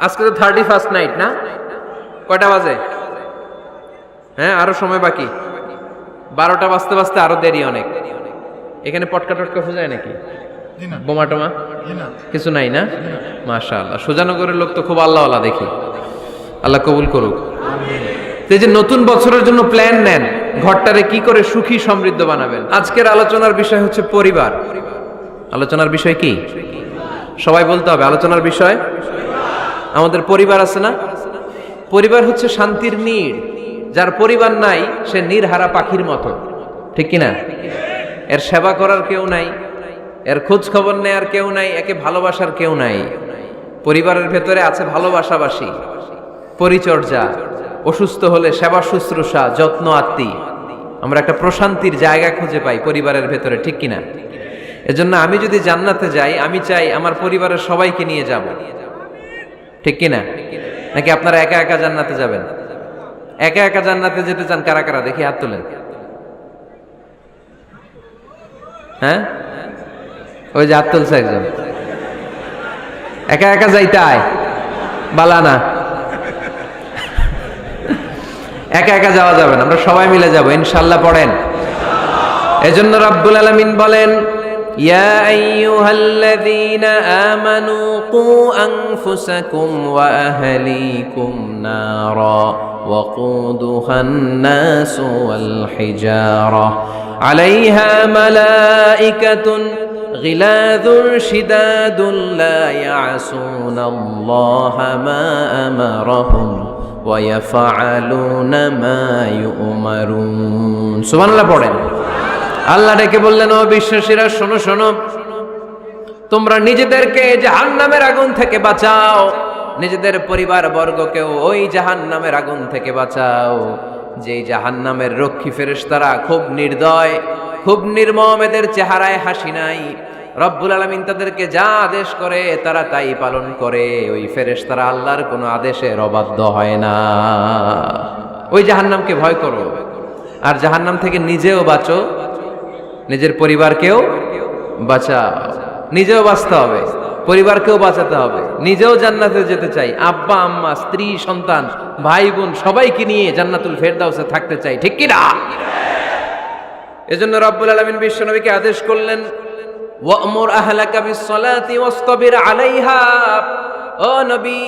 আজকে তো 31st night না? কয়টা বাজে? হ্যাঁ, আরো সময় বাকি। 12টা বাজতে বাজতে আরো দেরি অনেক। এখানে পটকা টটকা ফুজায় নাকি? বোমা টোমা কিছু নাই না? মাশাআল্লাহ, সুজানগরের লোক তো খুব আল্লাহওয়ালা দেখি। আল্লাহ কবুল করুক। এই যে নতুন বছরের জন্য প্ল্যান নেন, ঘরটারে কি করে সুখী সমৃদ্ধ বানাবেন। আজকের আলোচনার বিষয় হচ্ছে পরিবার। আলোচনার বিষয় কি? সবাই বলতে হবে আলোচনার বিষয়। আমাদের পরিবার আছে না? পরিবার হচ্ছে শান্তির নীড়। যার পরিবার নাই সে নীড়হারা পাখির মতো, ঠিক কিনা? এর সেবা করার কেউ নাই, এর খোঁজ খবর নেয়ার কেউ নাই, একে ভালোবাসার কেউ নাই। পরিবারের ভেতরে আছে ভালোবাসাবাসী, পরিচর্যা, অসুস্থ হলে সেবা শুশ্রূষা, যত্ন আত্মি। আমরা একটা প্রশান্তির জায়গা খুঁজে পাই পরিবারের ভেতরে, ঠিক কিনা? এজন্য আমি যদি জান্নাতে যাই, আমি চাই আমার পরিবারের সবাইকে নিয়ে যাব, ঠিক কিনা? নাকি আপনারা একা একা জান্নাতে যাবেন? একা একা জান্নাতে যেতে চান কারা কারা? দেখি হাত তোলেন। হ্যাঁ, ওই যে হাত তুলছে একজন। একা একা যাইতে আয় বালানা, একা একা যাওয়া যাবে না, আমরা সবাই মিলে যাব ইনশাআল্লাহ। পড়েন। এজন্য রাব্বুল আলামিন বলেন, ইয়া আইয়ুহাল্লাযীনা আমানু কু আনফুসাকুম ওয়া আহলিকুম নারা ওয়াকুদুহান নাসু ওয়াল হিজারা আলাইহা মালাইকাতুন গিলাযুন শিদাদুন লা ইয়াসুনাল্লাহা মা আমারাহুম ওয়া ইয়াফআলুনা মা ইউমারুন। সুবহানাল্লাহ পড়েন। আল্লাহ ডেকে বললেন, ও বিশ্বাসীরা শোনো শোনো, তোমরা নিজেদেরকে জাহান্নামের আগুন থেকে বাঁচাও, নিজেদের পরিবার বর্গকেও ওই জাহান্নামের আগুন থেকে বাঁচাও। যেই জাহান্নামের রক্ষী ফেরেশতারা খুব নির্দয়, খুব নির্মম, এদের চেহারায় হাসি নাই। রব্বুল আলামিন তাদেরকে যা আদেশ করে তারা তাই পালন করে। ওই ফেরেশতারা আল্লাহর কোনো আদেশের অবাধ্য হয় না। ওই জাহান্নামকে ভয় করো, আর জাহান্নাম থেকে নিজেও বাঁচো, নিজের পরিবারকেও বাঁচাও। নিজেও বাঁচতে হবে, পরিবারকেও বাঁচাতে হবে। নিজেও জান্নাতে যেতে চাই, আব্বা আম্মা স্ত্রী সন্তান ভাই বোন সবাইকে নিয়ে জান্নাতুল ফেরদাউসে থাকতে চাই, ঠিক কি না? এজন্য রব্বুল আলামিন বিশ্বনবীকে আদেশ করলেন, ওয়া'মুর আহলাকা বিস-সালাতি ওয়াসতাবির আলাইহা। ও নবী,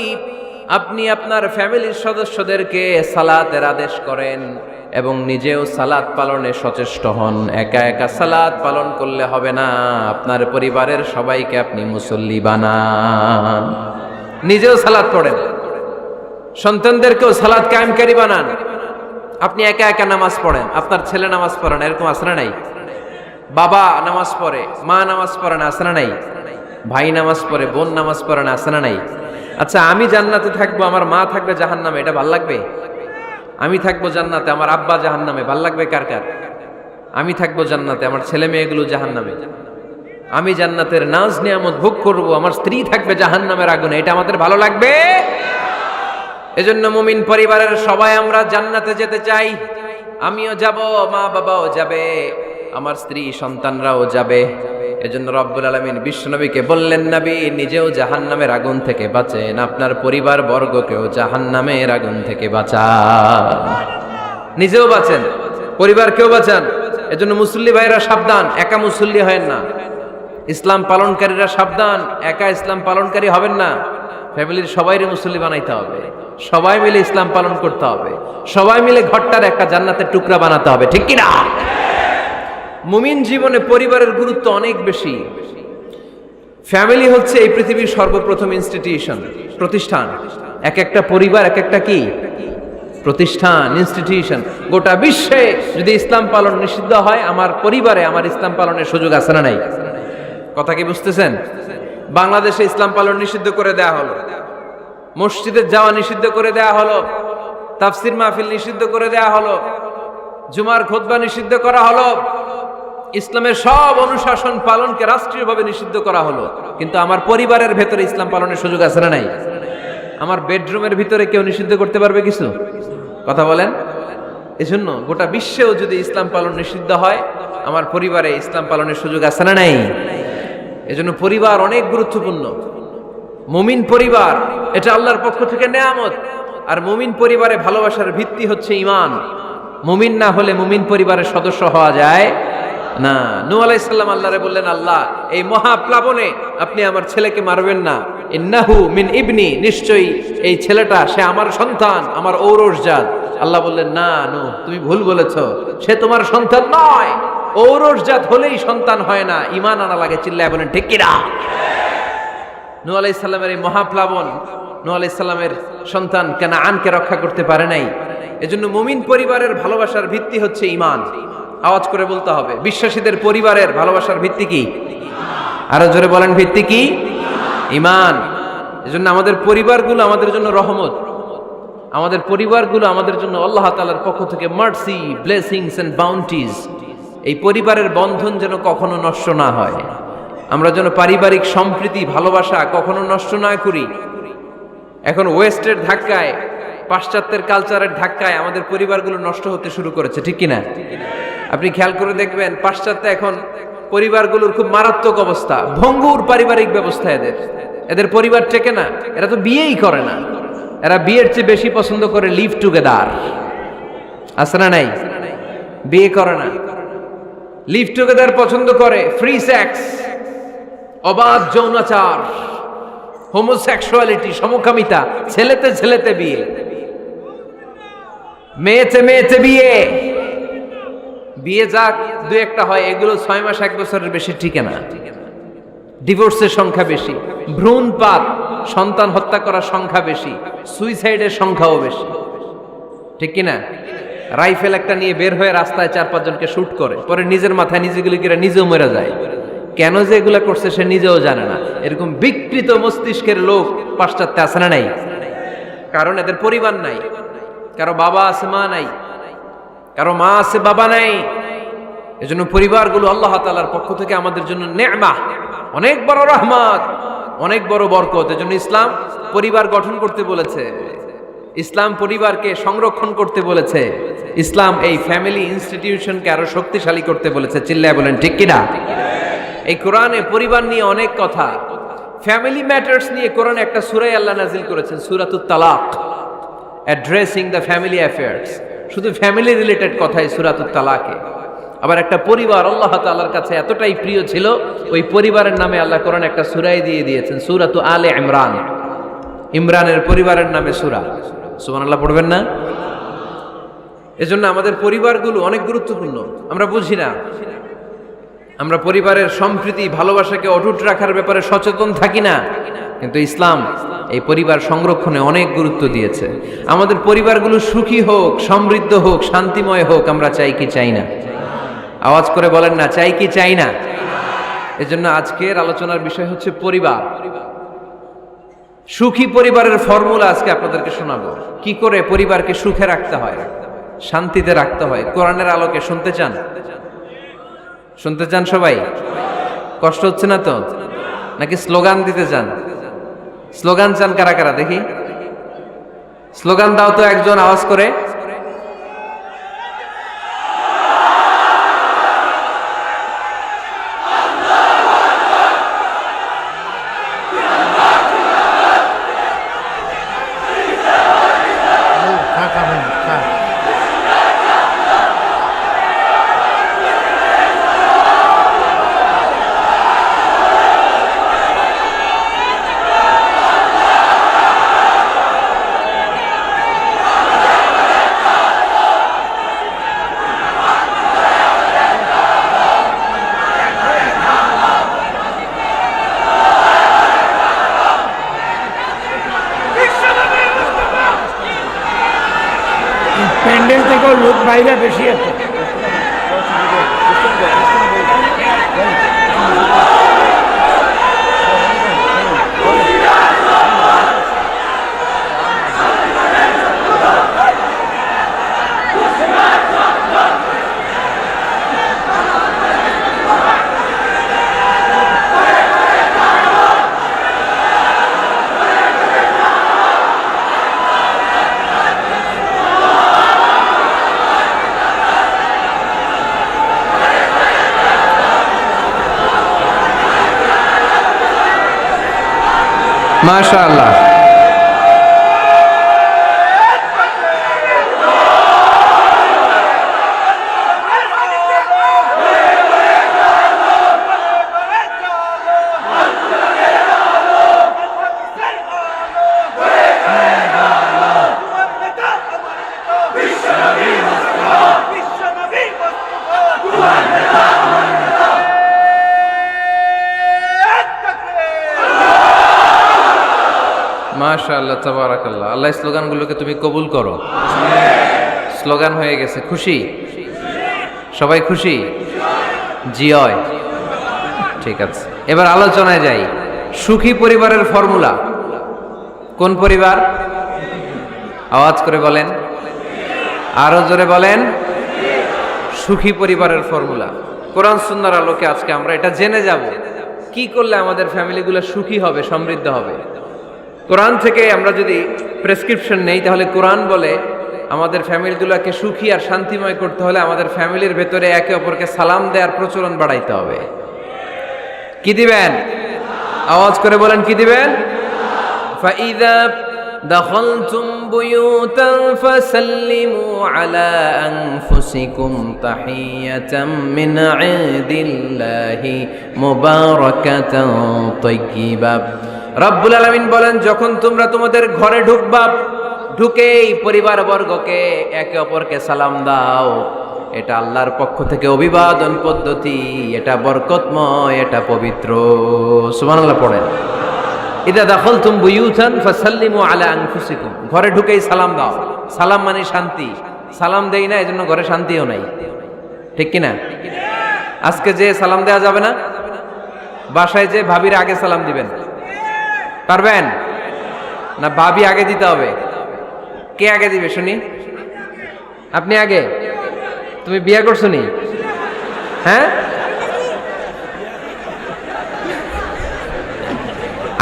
আপনি আপনার ফ্যামিলির সদস্যদেরকে সালাতের আদেশ করেন এবং নিজেও সালাত পালনে সচেষ্ট হন। একা একা সালাত পালন করলে হবে না, আপনার পরিবারের সবাইকে আপনি মুসল্লি বানান। নিজেও সালাত পড়েন, সন্তানদেরকেও সালাত কায়েমকারী বানান। আপনি একা একা নামাজ পড়েন, আপনার ছেলে নামাজ পড়েন, এরকম আছে না নাই? বাবা নামাজ পড়ে, মা নামাজ পড়ে না, আছে না নাই? ভাই নামাজ পড়ে, বোন নামাজ পড়ে না, আছে না নাই? আচ্ছা, আমি জান্নাতে থাকবো, আমার মা থাকবে জাহান্নামে, এটা ভাল লাগবে? আমি থাকবো জান্নাতে, আমার আব্বা জাহান্নামে, ভাল লাগবে কার কার? আমি থাকবো জান্নাতে, আমার ছেলে মেয়েগুলো জাহান্নামে। আমি জান্নাতের নাজ নিয়ামত ভোগ করবো, আমার স্ত্রী থাকবে জাহান্নামের আগুনে, এটা আমাদের ভালো লাগবে? এজন্য মুমিন পরিবারের সবাই আমরা জান্নাতে যেতে চাই। আমিও যাব, মা বাবাও যাবে, আমার স্ত্রী সন্তানরাও যাবে। এজন্য রব্বুল আলামিন বিশ্বনবীকে বললেন, নবী নিজেও জাহান্নামের আগুন থেকে বাঁচেন, আপনার পরিবার বর্গকেও জাহান্নামের আগুন থেকে বাঁচান। নিজেও বাঁচেন, পরিবারকেও বাঁচান। এজন্য মুসল্লি ভাইরা সাবধান, একা মুসল্লি হয়েন না। ইসলাম পালনকারীরা সাবধান, একা ইসলাম পালনকারী হবেন না। ফ্যামিলির সবাইরে মুসল্লি বানাইতে হবে, সবাই মিলে ইসলাম পালন করতে হবে, সবাই মিলে ঘরটার একটা জান্নাতের টুকরা বানাতে হবে, ঠিক কিনা? মুমিন জীবনে পরিবারের গুরুত্ব অনেক বেশি। ফ্যামিলি হচ্ছে এই পৃথিবীর সর্বপ্রথম ইনস্টিটিউশন, প্রতিষ্ঠান। এক একটা পরিবার এক একটা কি প্রতিষ্ঠান, ইনস্টিটিউশন। গোটা বিশ্বে যদি ইসলাম পালন নিষিদ্ধ হয়, আমার পরিবারে আমার ইসলাম পালনের সুযোগ আছে না নাই? কথা কি বুঝতেছেন? বাংলাদেশে ইসলাম পালন নিষিদ্ধ করে দেয়া হলো, মসজিদে যাওয়া নিষিদ্ধ করে দেয়া হলো, তাফসির মাহফিল নিষিদ্ধ করে দেয়া হলো, জুমার খুতবা নিষিদ্ধ করা হলো, ইসলামের সব অনুশাসন পালনকে রাষ্ট্রীয়ভাবে নিষিদ্ধ করা হলো। কিন্তু আমার পরিবারের ভেতরে ইসলাম পালনের সুযোগ আছে না নাই? আমার বেডরুমের ভিতরে কেউ নিষিদ্ধ করতে পারবে কিছু? কথা বলেন। এজন্য গোটা বিশ্বেও যদি ইসলাম পালন নিষিদ্ধ হয়, আমার পরিবারে ইসলাম পালনের সুযোগ আছে না নাই? এজন্য পরিবার অনেক গুরুত্বপূর্ণ। মুমিন পরিবার এটা আল্লাহর পক্ষ থেকে নেয়ামত। আর মুমিন পরিবারে ভালোবাসার ভিত্তি হচ্ছে ঈমান। মুমিন না হলে মুমিন পরিবারের সদস্য হওয়া যায় না। নূহ আলাইহিস সালাম আল্লাহরে বললেন, আল্লাহ এই মহাপ্লাবনে আপনি আমার ছেলেকে মারবেন না। ইন্নাহু মিন ইবনি, নিশ্চয়ই এই ছেলেটা সে আমার সন্তান, আমার ঔরসজাত। আল্লাহ বললেন, না নূহ, তুমি ভুল বলেছো, সে তোমার সন্তান নয়। ঔরসজাত হলেই সন্তান হয় না, ঈমান আনা লাগে। চিল্লায় বলেন ঠিক কিনা? নূহ আলাইহিস সালামের এই মহাপ্লাবন নূহ আলাইহিস সালামের সন্তান কানাআনকে রক্ষা করতে পারে নাই। এজন্য মুমিন পরিবারের ভালোবাসার ভিত্তি হচ্ছে ঈমান। আওয়াজ করে বলতে হবে, বিশ্বাসীদের পরিবারের ভালোবাসার ভিত্তি কি? আরো জোরে বলেন, ভিত্তি কি? ঈমান। এজন্য আমাদের পরিবারগুলো আমাদের জন্য রহমত। আমাদের পরিবারগুলো আমাদের জন্য আল্লাহ তাআলার পক্ষ থেকে মার্সি, ব্লেসিংস এন্ড বাউন্টিজ। এই পরিবারের বন্ধন যেন কখনো নষ্ট না হয়। আমরা যেন পারিবারিক সম্প্রীতি, ভালোবাসা কখনো নষ্ট না করি। এখন ওয়েস্টের ধাক্কায়, পাশ্চাত্যের কালচারের ধাক্কায় আমাদের পরিবারগুলো নষ্ট হতে শুরু করেছে, ঠিক কিনা? আপনি খেয়াল করে দেখবেন, পাশ্চাত্যে এখন পরিবারগুলোর খুব মারাত্মক অবস্থা, ভঙ্গুর পারিবারিক ব্যবস্থা। এদের পরিবার টেকে না। এরা তো বিয়েই করে না। এরা বিয়ের চেয়ে বেশি পছন্দ করে লিভ টুগেদার। আছে না নাই? বিয়ে করে না, লিভ টুগেদার পছন্দ করে। ফ্রি সেক্স, অবাধ যৌনাচার, হোমোসেক্সুয়ালিটি, সমকামিতা, ছেলেতে ছেলেতে বিয়ে, মেয়েতে মেয়েতে বিয়ে। বিয়ে যাক দু একটা হয়, এগুলো 6 মাস 1 বছরের বেশি টিকে না। ডিভোর্সের সংখ্যা বেশি, ভ্রূণপাত, সন্তান হত্যা করার সংখ্যা বেশি, সুইসাইডের সংখ্যাও বেশি, ঠিক কিনা? রাইফেল একটা নিয়ে বের হয়ে রাস্তায় 4-5 জনকে শুট করে, পরে নিজের মাথায় নিজেগুলি করে নিজেও মরে যায়। কেন যে এগুলা করছে সে নিজেও জানে না। এরকম বিকৃত মস্তিষ্কের লোক পাশ্চাত্যে আছে না নাই? কারণ এদের পরিবার নাই। কারো বাবা আছে, মা নাই। কারো মা আছে, বাবা নাই। এজন্য পরিবারগুলো আল্লাহ তাআলার পক্ষ থেকে আমাদের জন্য নেয়ামত, অনেক বড় রহমত, অনেক বড় বরকত। এজন্য ইসলাম পরিবার গঠন করতে বলেছে, ইসলাম পরিবারকে সংরক্ষণ করতে বলেছে, ইসলাম এই ফ্যামিলি ইনস্টিটিউশনকে আরো শক্তিশালী করতে বলেছে। চিল্লায় বলেন ঠিক কিনা? এই কোরআনে পরিবার নিয়ে অনেক কথা, ফ্যামিলি ম্যাটার্স নিয়ে কোরআনে একটা সূরা আল্লাহ নাজিল করেছেন, সূরাতুত তালাক, অ্যাড্রেসিং দ্য ফ্যামিলি অ্যাফেয়ার্স। শুধু ফ্যামিলি রিলেটেড কথাই সূরাতুত তালাকে। আবার একটা পরিবার আল্লাহ তাআলার কাছে এতটাই প্রিয় ছিল, ওই পরিবারের নামে আল্লাহ কোরআনে একটা সূরাই দিয়ে দিয়েছেন, সূরাতু আলে ইমরান। ইমরানের পরিবারের নামে সূরা। সুবহানাল্লাহ পড়বেন না? এজন্য আমাদের পরিবারগুলো অনেক গুরুত্বপূর্ণ। আমরা বুঝি না, আমরা পরিবারের সম্প্রীতি, ভালোবাসাকে অটুট রাখার ব্যাপারে সচেতন থাকি না। কিন্তু ইসলাম এই পরিবার সংরক্ষণে অনেক গুরুত্ব দিয়েছে। আমাদের পরিবারগুলো সুখী হোক, সমৃদ্ধ হোক, শান্তিময় হোক, আমরা চাই কি চাই না? আওয়াজ করে বলেন না, চাই কি চাই না? এজন্য আজকের আলোচনার বিষয় হচ্ছে পরিবার। সুখী পরিবারের ফর্মুলা আজকে আপনাদেরকে শোনাবো, কি করে পরিবারকে সুখে রাখতে হয়, শান্তিতে রাখতে হয়। কোরআনের আলোকে শুনতে চান? শুনতে চান সবাই? কষ্ট হচ্ছে না তো? নাকি স্লোগান দিতে চান? স্লোগান চান কারা কারা দেখি? স্লোগান দাও তো একজন, আওয়াজ করে। প্যান্ডেল থেকেও লোক বাইরে বেশি আছে। মাশাআল্লাহ। মাশাআল্লাহ তাবারাকাল্লাহ। আল্লাহ স্লোগানগুলোকে তুমি কবুল করো। স্লোগান হয়ে গেছে, খুশি? সবাই খুশি? জিয়য়। ঠিক আছে, এবার আলোচনায় যাই। সুখী পরিবারের ফর্মুলা কোন পরিবার? আওয়াজ করে বলেন, আরো জোরে বলেন। সুখী পরিবারের ফর্মুলা কোরআন সুন্নাহর আলোকে আজকে আমরা এটা জেনে যাব, কি করলে আমাদের ফ্যামিলিগুলো সুখী হবে, সমৃদ্ধ হবে। কোরআন থেকে আমরা যদি প্রেসক্রিপশন নেই, তাহলে কোরআন বলে আমাদের ফ্যামিলিগুলোকে সুখী আর শান্তিময় করতে হলে আমাদের ফ্যামিলির ভেতরে একে অপরকে সালাম দেওয়ার প্রচলন বাড়াইতে হবে। কি দিবেন? আওয়াজ করে বলেন, কি দিবেন? ফাইদা دخلتم بيوتا فسلموا على أنفسكم تحية من عند الله مباركة طيبة। রব্বুল আলামিন বলেন, যখন তোমরা তোমাদের ঘরে ঢুকবা, ঢুকেই পরিবারবর্গকে একে অপরকে সালাম দাও। এটা আল্লাহর পক্ষ থেকে অভিবাদন পদ্ধতি, এটা বরকতময়, এটা পবিত্র। সুবহানাল্লাহ পড়েন। ইদা দাখালতুম বুয়ুতান ফাসাল্লিমু আলা আনফুসিকুম, ঘরে ঢুকেই সালাম দাও। সালাম মানে শান্তি। সালাম দেই না, এজন্য ঘরে শান্তিও নাই। ঠিক কি না? আজকে যে সালাম দেওয়া যাবে না, বাসায় যে ভাবির আগে সালাম দিবেন, পারবেন না? ভাবি আগে দিতে হবে। কে আগে দিবে শুনি? আপনি আগে। তুমি বিয়ে করছো নি? হ্যাঁ,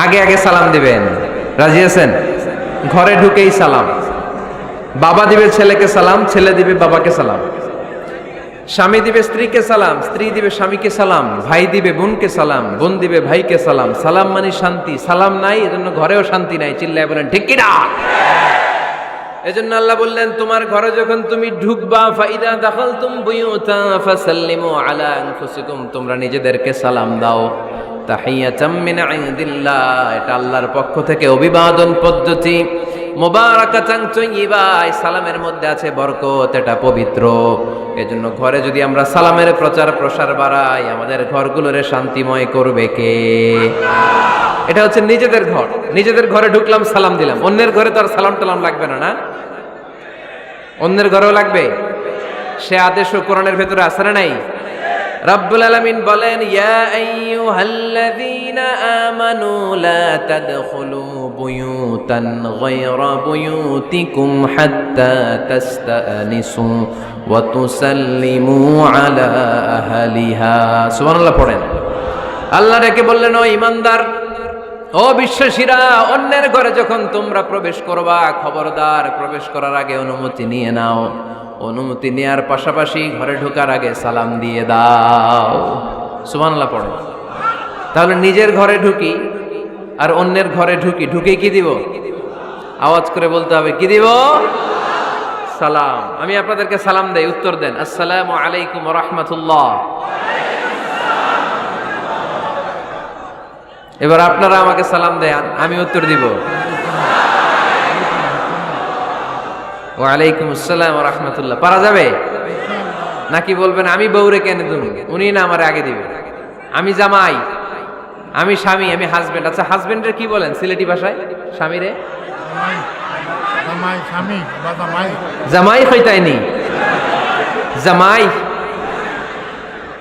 আগে আগে সালাম দিবেন। রাজি আছেন? ঘরে ঢুকেই সালাম। বাবা দিবে ছেলেকে সালাম, ছেলে দিবে বাবাকে সালাম। স্বামী দিবে স্ত্রীকে সালাম, স্ত্রী দিবে স্বামীকে সালাম। ভাই দিবে বোনকে সালাম, বোন দিবে ভাইকে সালাম। সালাম মানে শান্তি। সালাম নাই, এজন্য ঘরেও শান্তি নাই। চিল্লায় বলেন ঠিক কি না? এজন্য আল্লাহ বললেন, তোমার ঘরে যখন তুমি ঢুকবা, ফাইদা দাখালতুম বুয়ুতা ফাসাল্লিমু আলা আনফুসিকুম, তোমরা নিজেদেরকে সালাম দাও। তাহিয়াতাম মিন ইনদিল্লাহ, এটা আল্লাহর পক্ষ থেকে অভিবাদন পদ্ধতি। মুবারাকাতান তাইয়্যিবা, সালামের মধ্যে আছে বরকত, এটা পবিত্র। এজন্য ঘরে যদি আমরা সালামের প্রচার প্রসার বাড়াই, আমাদের ঘরগুলোরে শান্তিময় করবে কে? এটা হচ্ছে নিজেদের ঘর। নিজেদের ঘরে ঢুকলাম, সালাম দিলাম। অন্যের ঘরে তো আর সালাম টালাম লাগবে না, না? অন্যের ঘরেও লাগবে। সে আদেশও কোরআনের ভেতরে আছে না নাই? রব্বুল আলামিন বলেন, ইয়া আইয়ুহাল্লাযীনা আমানু লা তাদখুলু বুয়ুতান গায়রা বুয়ুতিকুম হাত্তা তাস্তানিসু ওয়া তুসাল্লিমু আলা আহলিহা। সুবহানাল্লাহ পড়েন। আল্লাহ ডেকে বললেন, ও ঈমানদার, ও বিশ্বাসীরা, অন্যের ঘরে যখন তোমরা প্রবেশ করবা, খবরদার প্রবেশ করার আগে অনুমতি নিয়ে নাও। অনুমতি নেওয়ার পাশাপাশি ঘরে ঢোকার আগে সালাম দিয়ে দাও। সুবহানাল্লাহ পড়ে। তাহলে নিজের ঘরে ঢুকি আর অন্যের ঘরে ঢুকি, ঢুকে কি দিব? আওয়াজ করে বলতে হবে, কি দিব? সালাম। আমি আপনাদেরকে সালাম দেই, উত্তর দেন, আসসালামু আলাইকুম ওয়া রাহমাতুল্লাহ। এবার আপনারা আমাকে সালাম দেন, আমি উত্তর দিব, ওয়ালাইকুম আসসালাম ওয়া রাহমাতুল্লাহ। পারা যাবে নাকি বলবেন আমি বউরে কেন দেব? উনি না আমার আগে দিবে। আমি জামাই, আমি স্বামী, আমি হাজবেন্ড। আচ্ছা, হাজবেন্ডের কি বলেন সিলেটি ভাষায়? স্বামীরে জামাই, স্বামী বা জামাই। জামাই হইতাইনি, জামাই।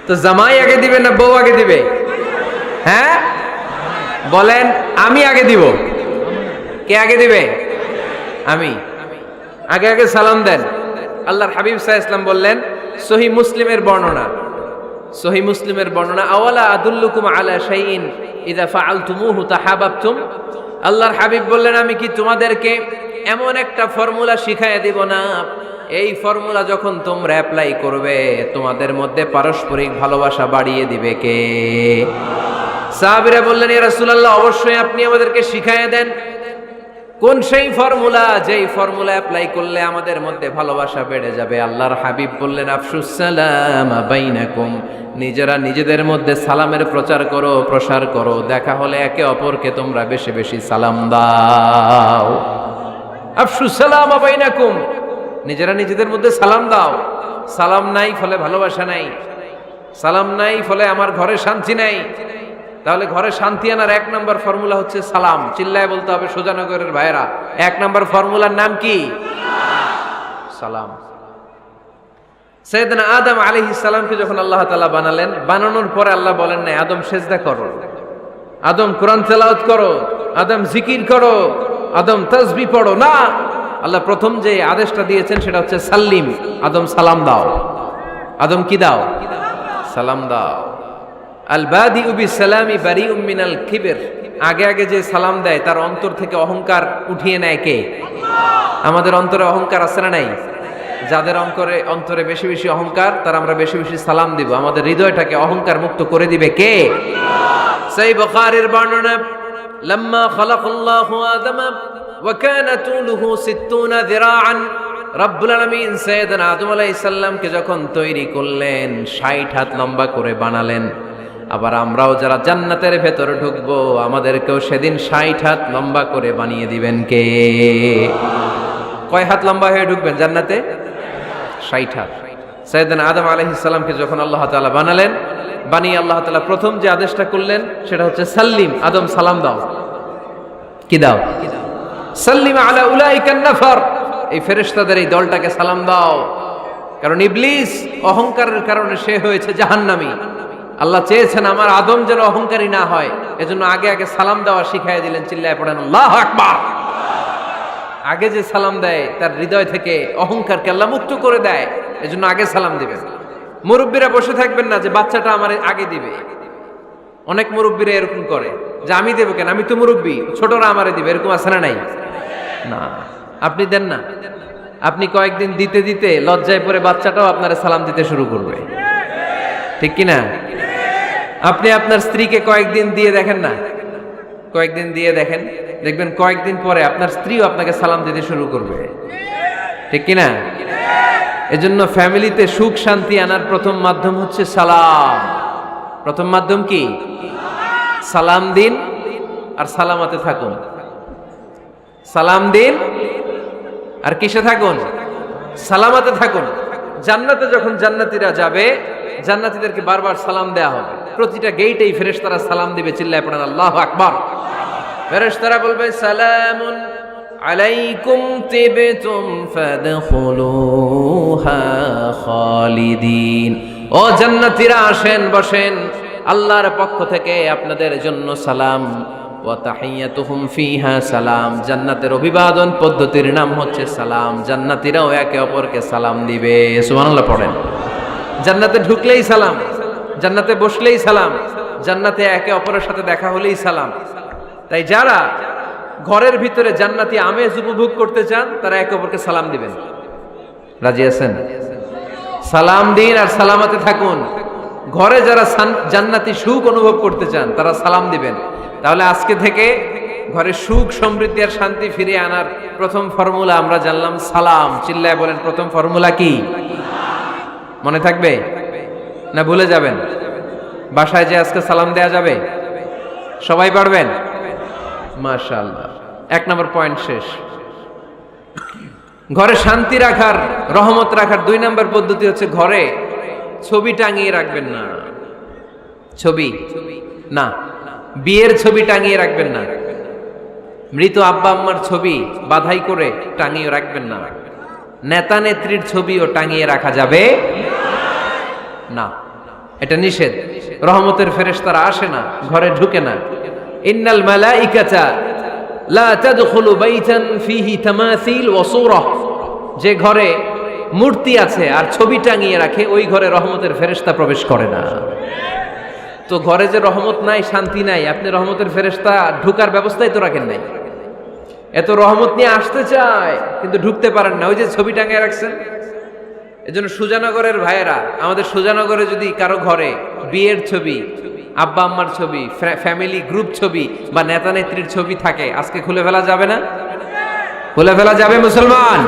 তো জামাই আগে দিবে না বউ আগে দিবে? হ্যাঁ বলেন, আমি আগে দিব। কে আগে দিবে? আমি। আগে আগে সালাম দেন। আল্লাহর হাবিব সাল্লাল্লাহু আলাইহি ওয়াসাল্লাম বললেন, সহিহ মুসলিমের বর্ণনা, সহিহ মুসলিমের বর্ণনা, আওয়ালা আদুল্লুকুম আলা শাইইন ইযা ফাআলতুমুহু তাহাবাবতুম। আল্লাহর হাবিব বললেন, আমি কি তোমাদেরকে এমন একটা ফর্মুলা শিখাইয়া দিব না, এই ফর্মুলা যখন তোমরা অ্যাপ্লাই করবে, তোমাদের মধ্যে পারস্পরিক ভালোবাসা বাড়িয়ে দিবে কে? সাহাবীরা বললেন, ইয়া রাসূলুল্লাহ, অবশ্যই আপনি আমাদেরকে শিখাইয়া দেন। কোন সেই ফর্মুলা, যেই ফর্মুলা অ্যাপ্লাই করলে আমাদের মধ্যে ভালোবাসা বেড়ে যাবে? আল্লাহর হাবিব বললেন, আফশুস সালাম বাইনাকুম, নিজেরা নিজেদের মধ্যে সালামের প্রচার করো, প্রসার করো। দেখা হলে একে অপরকে তোমরা বেশি বেশি সালাম দাও। আফশুস সালাম বাইনাকুম, নিজেরা নিজেদের মধ্যে সালাম দাও। সালাম নাই ফলে ভালোবাসা নাই, সালাম নাই ফলে আমার ঘরে শান্তি নাই। তাহলে ঘরে শান্তি আনার 1 নম্বর ফর্মুলা হচ্ছে সালাম। চিল্লায় বলতে হবে সুজানগরের ভাইরা, 1 নম্বর ফর্মুলার নাম কি? সালাম। সাইয়েদনা আদম আলাইহিস সালামকে যখন আল্লাহ তাআলা বানালেন, বানানোর পরে আল্লাহ বলেন না আদম সেজদা করো, আদম কোরআন তেলাওয়াত করো, আদম জিকির করো, আদম তাসবিহ পড়ো, না। আল্লাহ প্রথম যে আদেশটা দিয়েছেন সেটা হচ্ছে সাল্লিম, আদম সালাম দাও। আদম কি দাও? সালাম দাও। আল বাদিউ বিসসালামি বারিউম মিনাল কিবর, আগে আগে যে সালাম দেয় তার অন্তর থেকে অহংকার উঠিয়ে নেয় কে? আমাদের অন্তরে অহংকার আছে না নাই? যাদের অন্তরে বেশি বেশি অহংকার, তার আমরা বেশি বেশি সালাম দিব। আমাদের হৃদয়টাকে অহংকার মুক্ত করে দিবে কে? সহিহ বুখারীর বর্ণনা, লাম্মা খালাকাল্লাহু আদমা ওয়া কানা তুলুহু 60 যিরাআন, রব্বুল আলামিন সাইয়েদনা আদম আলাইহিস সালামকে যখন তৈরি করলেন 60 হাত লম্বা করে বানালেন। আবার আমরাও যারা জান্নাতের ভেতরে ঢুকবো, আমাদেরকেও সেদিন 60 হাত লম্বা করে বানিয়ে দিবেন কে? কয় হাত লম্বা হয়ে ঢুকবেন জান্নাতে? 60 হাত। সাইয়েদনা আদম আলাইহিস সালামকে যখন আল্লাহ তাআলা বানালেন, বানিয়ে আল্লাহ তাআলা প্রথম যে আদেশটা করলেন সেটা হচ্ছে সাল্লিম, আদম সালাম দাও। কি দাও? সাল্লিম আলা উলাইকান নাফার, এই ফেরেশতাদের এই দলটাকে সালাম দাও। কারণ ইবলিস অহংকারের কারণে সে হয়েছে জাহান্নামী। আল্লাহ চেয়েছেন আমার আদম যেন অহংকারী না হয়, এজন্য আগে আগে সালাম দেওয়া শিখাইয়া দিলেন। চিল্লায় পড়েন আল্লাহু আকবার। আগে যে সালাম দেয় তার হৃদয় থেকে অহংকারকে আল্লাহ মুক্ত করে দেয়, এজন্য আগে সালাম দিবেন। মুরব্বীরা বসে থাকবেন না যে বাচ্চাটা আমার আগে দিবে। অনেক মুরব্বীরা এরকম করে যে আমি দেবো কেন, আমি তো মুরব্বী, ছোটরা আমারে দিবে, এরকম আছে না নাই? না, আপনি দেন না। আপনি কয়েকদিন দিতে দিতে লজ্জায় পড়ে বাচ্চাটাও আপনার সালাম দিতে শুরু করবে, ঠিক কিনা? আপনি আপনার স্ত্রীকে কয়েকদিন দিয়ে দেখেন না, কয়েকদিন দিয়ে দেখেন, দেখবেন কয়েকদিন পরে আপনার স্ত্রীও আপনাকে সালাম দিতে শুরু করবে, ঠিক কিনা? এজন্য ফ্যামিলিতে সুখ শান্তি আনার প্রথম মাধ্যম হচ্ছে সালাম। প্রথম মাধ্যম কি? সালাম দিন আর সালামাতে থাকুন। সালাম দিন আর কিসে থাকুন? সালামাতে থাকুন। জান্নাতে যখন জান্নাতীরা যাবে, জান্নাতীদেরকে বারবার সালাম দেয়া হবে। প্রতিটা গেটেই ফেরেশতারা সালাম দিবে। চিল্লায় পড়েন আল্লাহু আকবার। ফেরেশতারা বলবে সালামুন আলাইকুম তিবতুম ফাদখুলুহা খালিদিন। ও জান্নাতীরা আসেন, বসেন, আল্লাহর পক্ষ থেকে আপনাদের জন্য সালাম। ওয়া তাহিয়াতুহুম ফিহা সালাম, জান্নাতের অভিবাদন পদ্ধতির নাম হচ্ছে সালাম। জান্নাতীরাও একে অপরকে সালাম দিবে। সুবহানাল্লাহ পড়েন। জান্নাতে ঢুকলেই সালাম, জান্নাতে বসলেই সালাম, জান্নাতে একে অপরের সাথে দেখা হলেই সালাম। তাই যারা ঘরের ভিতরে জান্নাতি আমেজ উপভোগ করতে চান তারা একে অপরকে সালাম দিবেন। রাজি আছেন? সালাম দিন আর সালামাতে থাকুন। ঘরে যারা জান্নাতি সুখ অনুভব করতে চান তারা সালাম দিবেন। তাহলে আজকে থেকে ঘরে সুখ সমৃদ্ধি আর শান্তি ফিরিয়ে আনার প্রথম ফর্মুলা আমরা জানলাম সালাম। চিল্লায় বলেন প্রথম ফর্মুলা কি? মনে থাকবে না ভুলে যাবেন? বাসায় যে আজকে সালাম দেয়া যাবে? সবাই পারবেন? মাশাআল্লাহ। 1 নম্বর পয়েন্ট শেষ। ঘরে শান্তি রাখার, রহমত রাখার 2 নম্বর পদ্ধতি হচ্ছে ঘরে ছবি টাঙিয়ে রাখবেন না। ছবি না, বিয়ের ছবি টাঙিয়ে রাখবেন না। মৃত আব্বা আম্মার ছবি বাধাই করে টাঙিয়ে রাখবেন না। নেতা নেত্রীর ছবিও টাঙিয়ে রাখা যাবে না, এটা নিষেধ। রহমতের ফেরেশতারা আসে না, ঘরে ঢুকে না। ইন্নাল মালাইকাতা লা তাদখুলু বাইতান ফিহি তামাসিল ওয়া সূরা, যে ঘরে মূর্তি আছে আর ছবি টাঙিয়ে রাখে ওই ঘরে রহমতের ফেরেশতা প্রবেশ করে না। তো ঘরে যে রহমত নাই, শান্তি নাই, আপনি রহমতের ফেরেশতা ঢুকার ব্যবস্থাই তো রাখেন নাই। এত রহমত নিয়ে আসতে চায় কিন্তু ঢুকতে পারেন না, ওই যে ছবি টাঙিয়ে রাখছেন। এজন্য সুজানগরের ভাইয়েরা, আমাদের সুজানগরে যদি কারো ঘরে বিয়ের ছবি, আব্বা আম্মার ছবি, ফ্যামিলি গ্রুপ ছবি বা নেতা নেত্রীর ছবি থাকে, আজকে খুলে ফেলা যাবে না? খুলে ফেলা যাবে মুসলমান?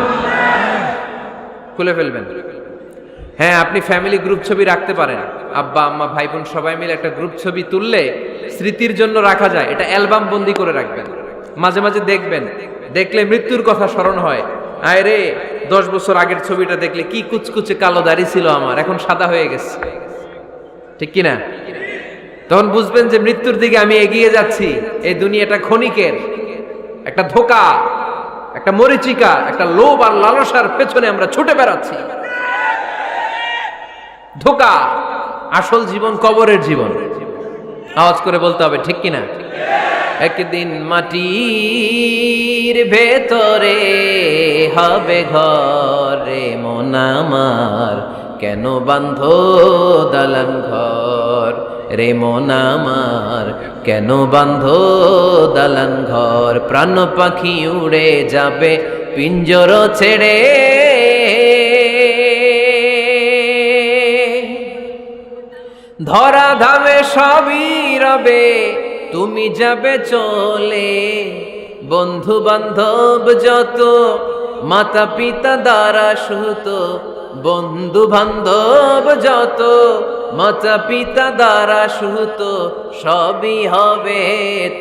খুলে ফেলবেন। হ্যাঁ, আপনি ফ্যামিলি গ্রুপ ছবি রাখতে পারেন। আব্বা আম্মা ভাই বোন সবাই মিলে একটা গ্রুপ ছবি তুললে স্মৃতির জন্য রাখা যায়। এটা অ্যালবাম বন্দি করে রাখবেন। মাঝে মাঝে দেখবেন, দেখলে মৃত্যুর কথা স্মরণ হয়। আয় রে, 10 বছর আগের ছবিটা দেখলে কি কুচকুচে কালো দাড়ি ছিল আমার, এখন সাদা হয়ে গেছে, ঠিক কিনা? তখন বুঝবেন যে মৃত্যুর দিকে আমি এগিয়ে যাচ্ছি। এই দুনিয়াটা ক্ষণিকের, একটা ধোঁকা, একটা মরিচিকা, একটা লোভ আর লালসার পেছনে আমরা ছুটে বেড়াচ্ছি। ধোঁকা, আসল জীবন কবরের জীবন। আওয়াজ করে বলতে হবে, ঠিক কিনা? একদিন মাটির ভেতরে হবে ঘরে মন আমার, কেন বান্ধ দালান ঘর রে মন আমার, কেন বান্ধ দালান ঘর। প্রাণ পাখি উড়ে যাবে পিঞ্জর ছেড়ে, ধরা ধামে সবই রবে তুমি যাবে চলে। বন্ধু বান্ধব যত মাতা পিতা দ্বারা সুত, বন্ধু বান্ধব যত মাতা পিতা দ্বারা সুত, সবই হবে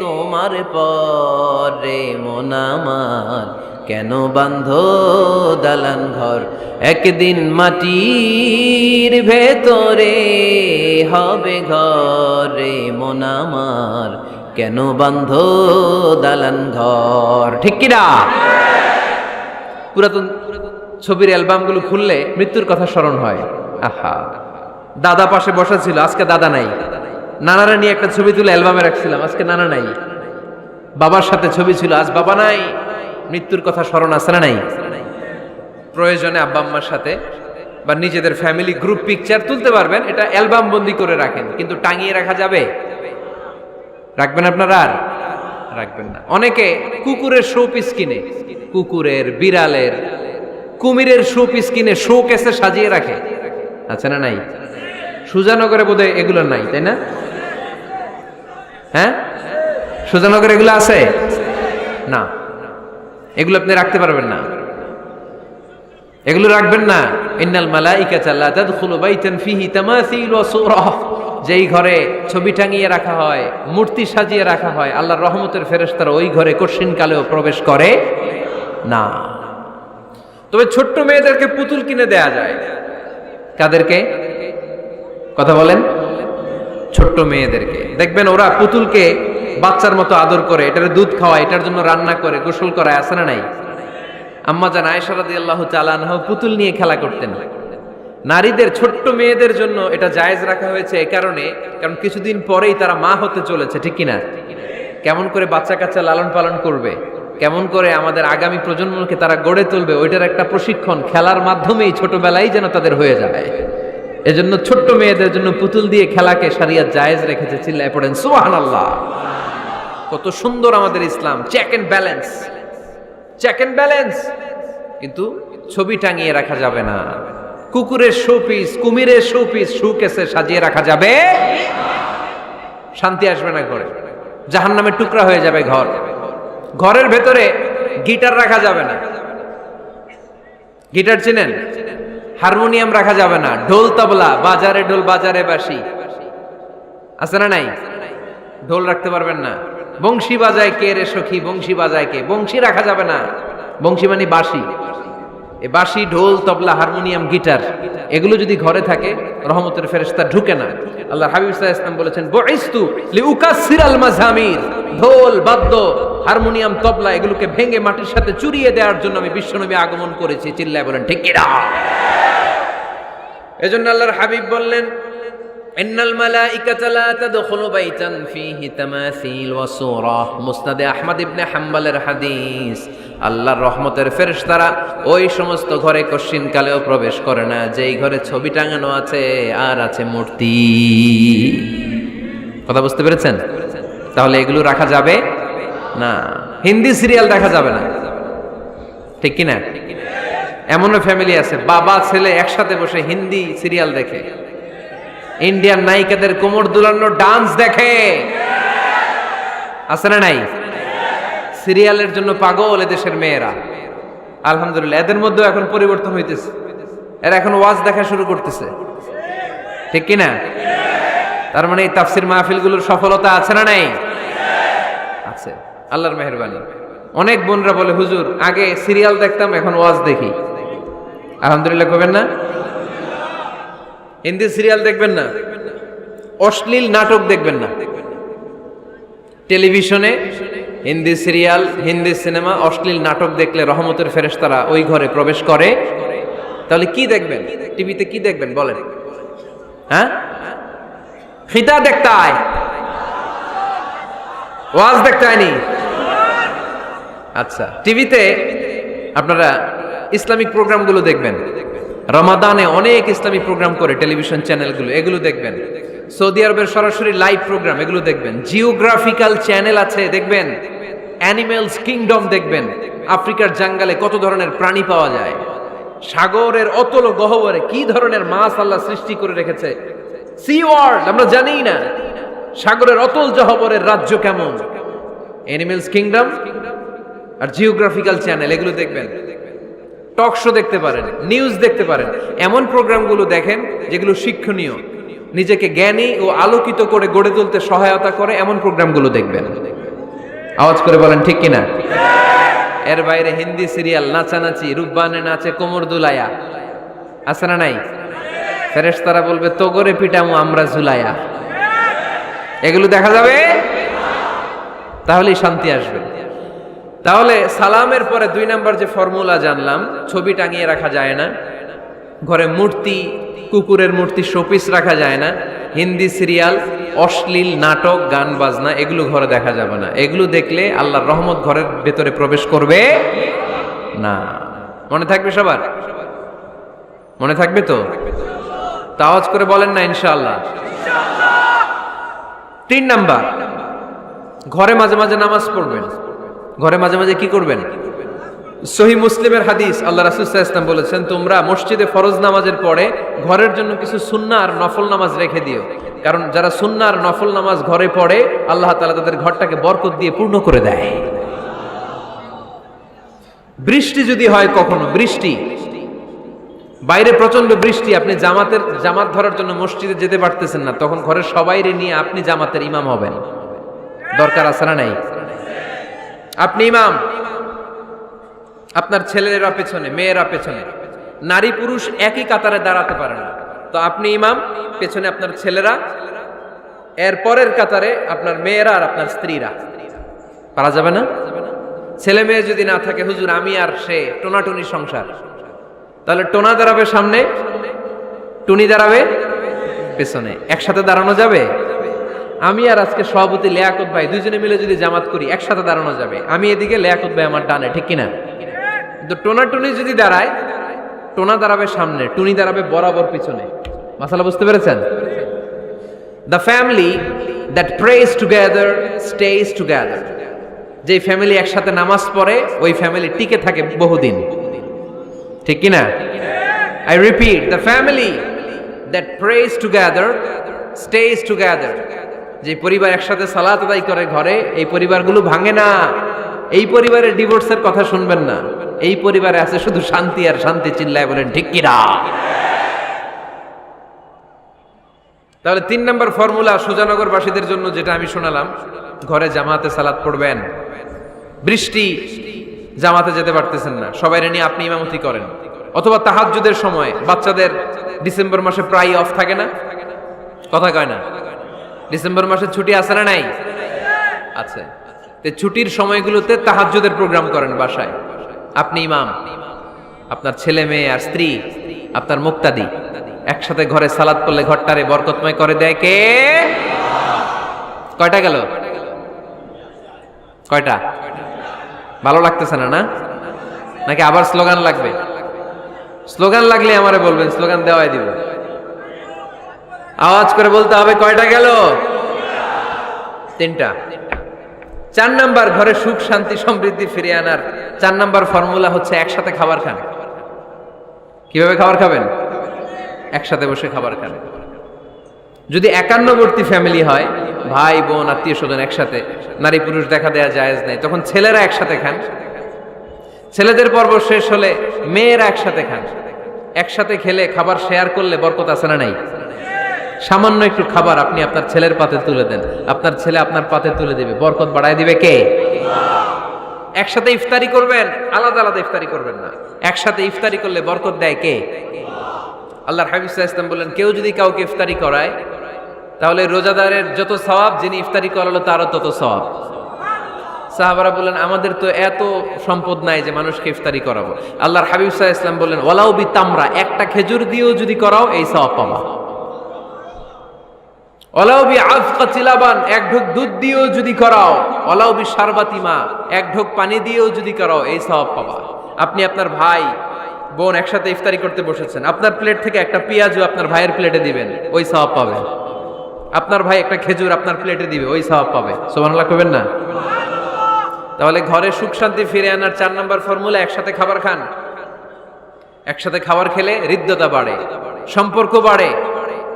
তোমার পরে মন আমার, কেন বান্ধ দালান ঘর। একদিন মাটির ভেতরে হবে ঘরে মন আমার, কেন বান্ধ দালান ঘর। ঠিক কিনা? পুরাতন ছবির অ্যালবামগুলো খুললে মৃত্যুর কথা স্মরণ হয়। আহা, দাদা পাশে বসা ছিল, আজকে দাদা নাই। নানারা নিয়ে একটা ছবি তুলে অ্যালবামে রাখছিলাম, আজকে নানা নাই। বাবার সাথে ছবি ছিল, আজ বাবা নাই। মৃত্যুর কথা স্মরণ আছে না নাই? প্রয়োজনে আব্বা আম্মার সাথে বা নিজেদের ফ্যামিলি গ্রুপ পিকচার তুলতে পারবেন, এটা অ্যালবাম বন্দি করে রাখেন, কিন্তু টাঙিয়ে রাখা যাবে? রাখবেন আপনারা? আর রাখবেন না। অনেকে কুকুরের শো পিস কিনে, কুকুরের, বিড়ালের, কুমিরের শো পিস কিনে শো কেসে সাজিয়ে রাখে, আছে না নাই? সুজানগরে বোধহয় এগুলো নাই, তাই না? হ্যাঁ, সুজানগরে এগুলো আছে না? এগুলো আপনি রাখতে পারবেন না, এগুলো রাখবেন না। ইন্নাল মালাইকাতা লা তাদখুলু বাইতান ফিহি তামাসিল ওয়া সূরা, যেই ঘরে ছবি টাঙিয়ে রাখা হয়, মূর্তি সাজিয়ে রাখা হয়, আল্লাহর রহমতের ফেরেশতারা ওই ঘরে কঠিন কালেও প্রবেশ করে না। তবে ছোট্ট মেয়েদেরকে পুতুল কিনে দেয়া যায়। কাদেরকে? কথা বলেন। ছোট্ট মেয়েদেরকে দেখবেন, ওরা পুতুলকে বাচ্চার মতো আদর করে, এটার দুধ খাওয়ায়, এটার জন্য রান্না করে, গোসল করায়, আছে না নাই? আম্মা জান আয়েশা রাদিয়াল্লাহু তাআলা আনহা পুতুল নিয়ে খেলা করতেন। নারীদের, ছোট্ট মেয়েদের জন্য এটা জায়েজ রাখা হয়েছে এই কারণে, কারণ কিছুদিন পরেই তারা মা হতে চলেছে, ঠিক কিনা? কেমন করে বাচ্চা কাচ্চা লালন পালন করবে, কেমন করে আমাদের আগামী প্রজন্মকে তারা গড়ে তুলবে, ওইটার একটা প্রশিক্ষণ খেলার মাধ্যমেই ছোটবেলায় যেন তাদের হয়ে যায়। এজন্য ছোট্ট মেয়েদের জন্য পুতুল দিয়ে খেলাকে শরিয়ত জায়েজ রেখেছে। চিল্লায় পড়েন সুবহানাল্লাহ। কত সুন্দর আমাদের Islam, check and balance, check and balance. কিন্তু ছবি টাঙিয়ে রাখা যাবে না। কুকুরের শোপিস, কুমিরের শোপিস শোকেসে সাজিয়ে রাখা যাবে, শান্তি আসবে না ঘরে, জাহান্নামের টুকরা হয়ে যাবে ঘর। ঘরের ভেতরে গিটার রাখা যাবে না। গিটার চেনেন? হারমোনিয়াম রাখা যাবে না। ঢোল তবলা, বাজারে ঢোল বাজারে বাঁশি, আছে না নাই? ঢোল রাখতে পারবেন না। বংশী বাজায় কে রে সখী, বংশী বাজায় কে? বংশী রাখা যাবে না। বংশী মানে বাঁশি। এই বাঁশি, ঢোল, তবলা, হারমোনিয়াম, গিটার, এগুলো যদি ঘরে থাকে রহমতের ফেরেশতা ঢুকে না। আল্লাহ হাবিব সাল্লাল্লাহু আলাইহি ওয়াসাল্লাম বলেছেন, বুইস্তু লিউকাসসিরাল মাযামির, ঢোল, বাদ্য, হারমোনিয়াম, তবলা এগুলোকে ভেঙে মাটির সাথে চুরিয়ে দেওয়ার জন্য আমি বিশ্বনবী আগমন করেছি। চিল্লায় বলেন ঠিক কিনা? এজন্য আল্লাহর হাবিব বললেন, ইন্নাল মালাইকাতা লা তাদখুলু বাইতান ফীহি তামাসিল ওয়া সূরা। মুসনাদে আহমদ ইবনে হাম্বলের হাদিস। আল্লাহর রহমতের ফেরেশতারা ওই সমস্ত ঘরে কশিন কালেও প্রবেশ করে না যেই ঘরে ছবি টাঙানো আছে আর আছে মূর্তি। কথা বুঝতে পেরেছেন? তাহলে এগুলো রাখা যাবে না। হিন্দি সিরিয়াল দেখা যাবে না, ঠিক কিনা? এমনও ফ্যামিলি আছে, বাবা ছেলে একসাথে বসে হিন্দি সিরিয়াল দেখে, ইন্ডিয়ান নায়িকাদের কোমর দুলানো ডান্স দেখে, আছে না নাই? সিরিয়ালের জন্য পাগল এদেশের মেয়েরা। আলহামদুলিল্লাহ, এদের মধ্যেও এখন পরিবর্তন হইতেছে। এরা এখন ওয়াজ দেখা শুরু করতেছে, ঠিক কিনা? তার মানে এই তাফসির মাহফিলগুলোর সফলতা আছে না নাই? আছে, আল্লাহর মেহেরবানি। অনেক বোনরা বলে, হুজুর আগে সিরিয়াল দেখতাম, এখন ওয়াজ দেখি। আলহামদুলিল্লাহ করবেন না? হিন্দি সিরিয়াল দেখবেন না, অশ্লীল নাটক দেখবেন না। টেলিভিশনে হিন্দি সিরিয়াল, হিন্দি সিনেমা, অশ্লীল নাটক দেখলে রহমতের ফেরেশতারা ওই ঘরে প্রবেশ করে। তাহলে কি দেখবেন? টিভিতে কি দেখবেন বলেন? হ্যাঁ, খিতা দেখতে আয়, ওয়াজ দেখতে আয়নি। আচ্ছা, টিভিতে আপনারা ইসলামিক প্রোগ্রামগুলো দেখবেন। রমাদানে অনেক ইসলামিক প্রোগ্রাম করে টেলিভিশন চ্যানেলগুলো, এগুলো দেখবেন। সৌদি আরবের সরাসরি লাইভ প্রোগ্রাম, এগুলো দেখবেন। জিওগ্রাফিক্যাল চ্যানেল আছে, দেখবেন। অ্যানিমেলস কিংডম দেখবেন। আফ্রিকার জঙ্গলে কত ধরনের প্রাণী পাওয়া যায়, সাগরের অতল গহ্বরে কি ধরনের মাছ আল্লাহ সৃষ্টি করে রেখেছে, সি ওয়ার্ল্ড আমরা জানিই না, সাগরের অতল গহ্বরের রাজ্য কেমন। অ্যানিমেলস কিংডম আর জিওগ্রাফিক্যাল চ্যানেল, এগুলো দেখবেন। টক শো দেখতে পারেন, নিউজ দেখতে পারেন। এমন প্রোগ্রামগুলো দেখেন যেগুলো শিক্ষণীয়, নিজেকে জ্ঞানী ও আলোকিত করে গড়ে তুলতে সহায়তা করে, এমন প্রোগ্রামগুলো দেখবেন। আওয়াজ করে বলেন ঠিক কিনা? এর বাইরে হিন্দি সিরিয়াল, নাচানাচি, রূপবানে নাচে কোমর দুলায়া, আছে না নাই? ফেরেশতারা বলবে তো করে পিটামু আমরা ঝুলায়া। এগুলো দেখা যাবে, তাহলেই শান্তি আসবে। তাহলে সালামের পরে 2 নাম্বার যে ফর্মুলা জানলাম, ছবি টাঙিয়ে রাখা যায় না, ঘরে মূর্তি, কুকুরের মূর্তি, শোপিস রাখা যায় না, হিন্দি সিরিয়াল, অশ্লীল নাটক, গান বাজনা, এগুলো ঘরে দেখা যাবে না। এগুলো দেখলে আল্লাহর রহমত ঘরের ভেতরে প্রবেশ করবে না। মনে থাকবে সবার? মনে থাকবে তো? আওয়াজ করে বলেন না ইনশাআল্লাহ। 3 নাম্বার, ঘরে মাঝে মাঝে নামাজ পড়বেন। ঘরে মাঝে মাঝে কি করবেন? সহিহ মুসলিমের হাদিস, আল্লাহ রাসূল সাল্লাল্লাহু আলাইহি ওয়াসাল্লাম বলেছেন, তোমরা মসজিদে ফরজ নামাজের পরে ঘরের জন্য কিছু সুন্নাহ আর নফল নামাজ রেখে দিও। কারণ যারা সুন্নাহ আর নফল নামাজ ঘরে পড়ে, আল্লাহ তাআলা তাদের ঘরটাকে বরকত দিয়ে পূর্ণ করে দেয়। বৃষ্টি যদি হয়, কখনো বৃষ্টি, বাইরে প্রচন্ড বৃষ্টি, আপনি জামাত ধরার জন্য মসজিদে যেতে পারতেছেন না, তখন ঘরের সবাইরে নিয়ে আপনি জামাতের ইমাম হবেন। দরকার আছে না নাই? আপনি ইমাম, আপনার ছেলেরা পেছনে, মেয়েরা পেছনে, নারী পুরুষ একই কাতারে দাঁড়াতে পারে না, তো আপনি ইমাম, পেছনে আপনার ছেলেরা, এর পরের কাতারে আপনার মেয়েরা আর আপনার স্ত্রীরা। পারা যাবে না? ছেলে মেয়ে যদি না থাকে, হুজুর আমি আর সে টোনাটুনি সংসার, তাহলে টোনা দাঁড়াবে সামনে, টুনি দাঁড়াবে পেছনে, একসাথে দাঁড়ানো যাবে? আমি আর আজকে সভাপতি লিয়াকত ভাই দুইজনে মিলে যদি জামাত করি, একসাথে দাঁড়ানো যাবে। আমি এদিকে, লিয়াকত ভাই আমার ডানে, ঠিক কিনা? কিন্তু টোনা টুনি যদি দাঁড়ায়, টোনা দাঁড়াবে সামনে, টুনি দাঁড়াবে বরাবর পিছনে। মাসালা বুঝতে পেরেছেন? The family that prays together stays together. যে ফ্যামিলি একসাথে নামাজ পড়ে, ওই ফ্যামিলি টিকে থাকে বহুদিন, ঠিক কিনা? I repeat, the family that prays together stays together. যে পরিবার একসাথে সালাত আদায় করে ঘরে, এই পরিবারগুলো ভাঙে না। এই পরিবারে ডিভোর্সের কথা শুনবেন না। এই পরিবারে আছে শুধু শান্তি আর শান্তি। চিল্লায় বলেন ঠিক কিনা? তাহলে 3 নাম্বার ফর্মুলা সুজানগরবাসীদের জন্য যেটা আমি শোনালাম, ঘরে জামাতে সালাত পড়বেন। বৃষ্টি, জামাতে যেতে পারতেছেন না, সবাইরে নিয়ে আপনি ইমামতি করেন। অথবা তাহাজ্জুদের সময়, বাচ্চাদের ডিসেম্বর মাসে প্রায় অফ থাকে না, কথা কয় না? ডিসেম্বর মাসে ছুটি আছে না নাই? আছে। ছুটির সময়গুলোতে তাহাজ্জুদের প্রোগ্রাম করেন বাসায়। আপনি ইমাম, আপনার ছেলে মেয়ে আর স্ত্রী, আপনার মুক্তাদি, একসাথে ঘরে সালাত পড়লে ঘরটারে বরকতময় করে দেয় কে? কয়টা গেল? কয়টা? ভালো লাগতেছে না? নাকি আবার স্লোগান লাগবে? স্লোগান লাগলে আমারে বলবেন, স্লোগান দেওয়াই দিব। আওয়াজ করে বলতে হবে, কয়টা গেল? 3টা। 4 নাম্বার, ঘরে সুখ শান্তি সমৃদ্ধি ফিরিয়ে আনার 4 নাম্বার ফর্মুলা হচ্ছে একসাথে খাবার খান। কিভাবে খাবার খাবেন? একসাথে বসে খাবার খান। যদি একান্নবর্তী ফ্যামিলি হয়, ভাই বোন আত্মীয় স্বজন একসাথে, নারী পুরুষ দেখা দেয়া জায়েজ নেই, তখন ছেলেরা একসাথে খান। ছেলেদের পর্ব শেষ হলে মেয়েরা একসাথে খান। একসাথে খেলে, খাবার শেয়ার করলে বরকত আছে না নাই? সামান্য একটু খাবার আপনি আপনার ছেলের পাতে তুলে দেন, আপনার ছেলে আপনার পাতে তুলে দিবে, বরকত বাড়ায় দিবে কে? একসাথে ইফতারি করবেন, আলাদা আলাদা ইফতারি করবেন না। একসাথে ইফতারি করলে বরকত দেয় কে? আল্লাহর হাবিব সাল্লাল্লাহু আলাইহি ওয়াসাল্লাম বলেন, কেউ যদি কাউকে ইফতারি করায়, তাহলে রোজাদারের যত সওয়াব, যিনি ইফতারি করালো তারও তত সওয়াব। সাহাবারা বললেন, আমাদের তো এত সম্পদ নাই যে মানুষকে ইফতারি করাবো। আল্লাহর হাবিব সাল্লাল্লাহু আলাইহি ওয়াসাল্লাম বললেন, ওয়ালাউ বি তামরা, একটা খেজুর দিয়েও যদি করাও এই সওয়াব পাবা। ওয়ালাউ বি আযকাতি লাবান, এক ঢোক দুধ দিয়েও যদি করাও, ওয়ালাউ বি শারবাতি মা, এক ঢোক পানি দিয়েও যদি করাও এই সওয়াব পাবা। আপনি আপনার ভাই বোন একসাথে ইফতারি করতে বসেছেন, আপনার প্লেট থেকে একটা পেঁয়াজও আপনার ভাইয়ের প্লেটে দিবেন, ওই সওয়াব পাবেন। আপনার ভাই একটা খেজুর আপনার প্লেটে দিবে, ওই সওয়াব পাবে। সুবহানাল্লাহ কইবেন না? তাহলে ঘরে সুখ শান্তি ফিরে আনার 4 নম্বর ফর্মুলা, একসাথে খাবার খান। একসাথে খাবার খেলে হৃদ্যতা বাড়ে, সম্পর্ক বাড়ে।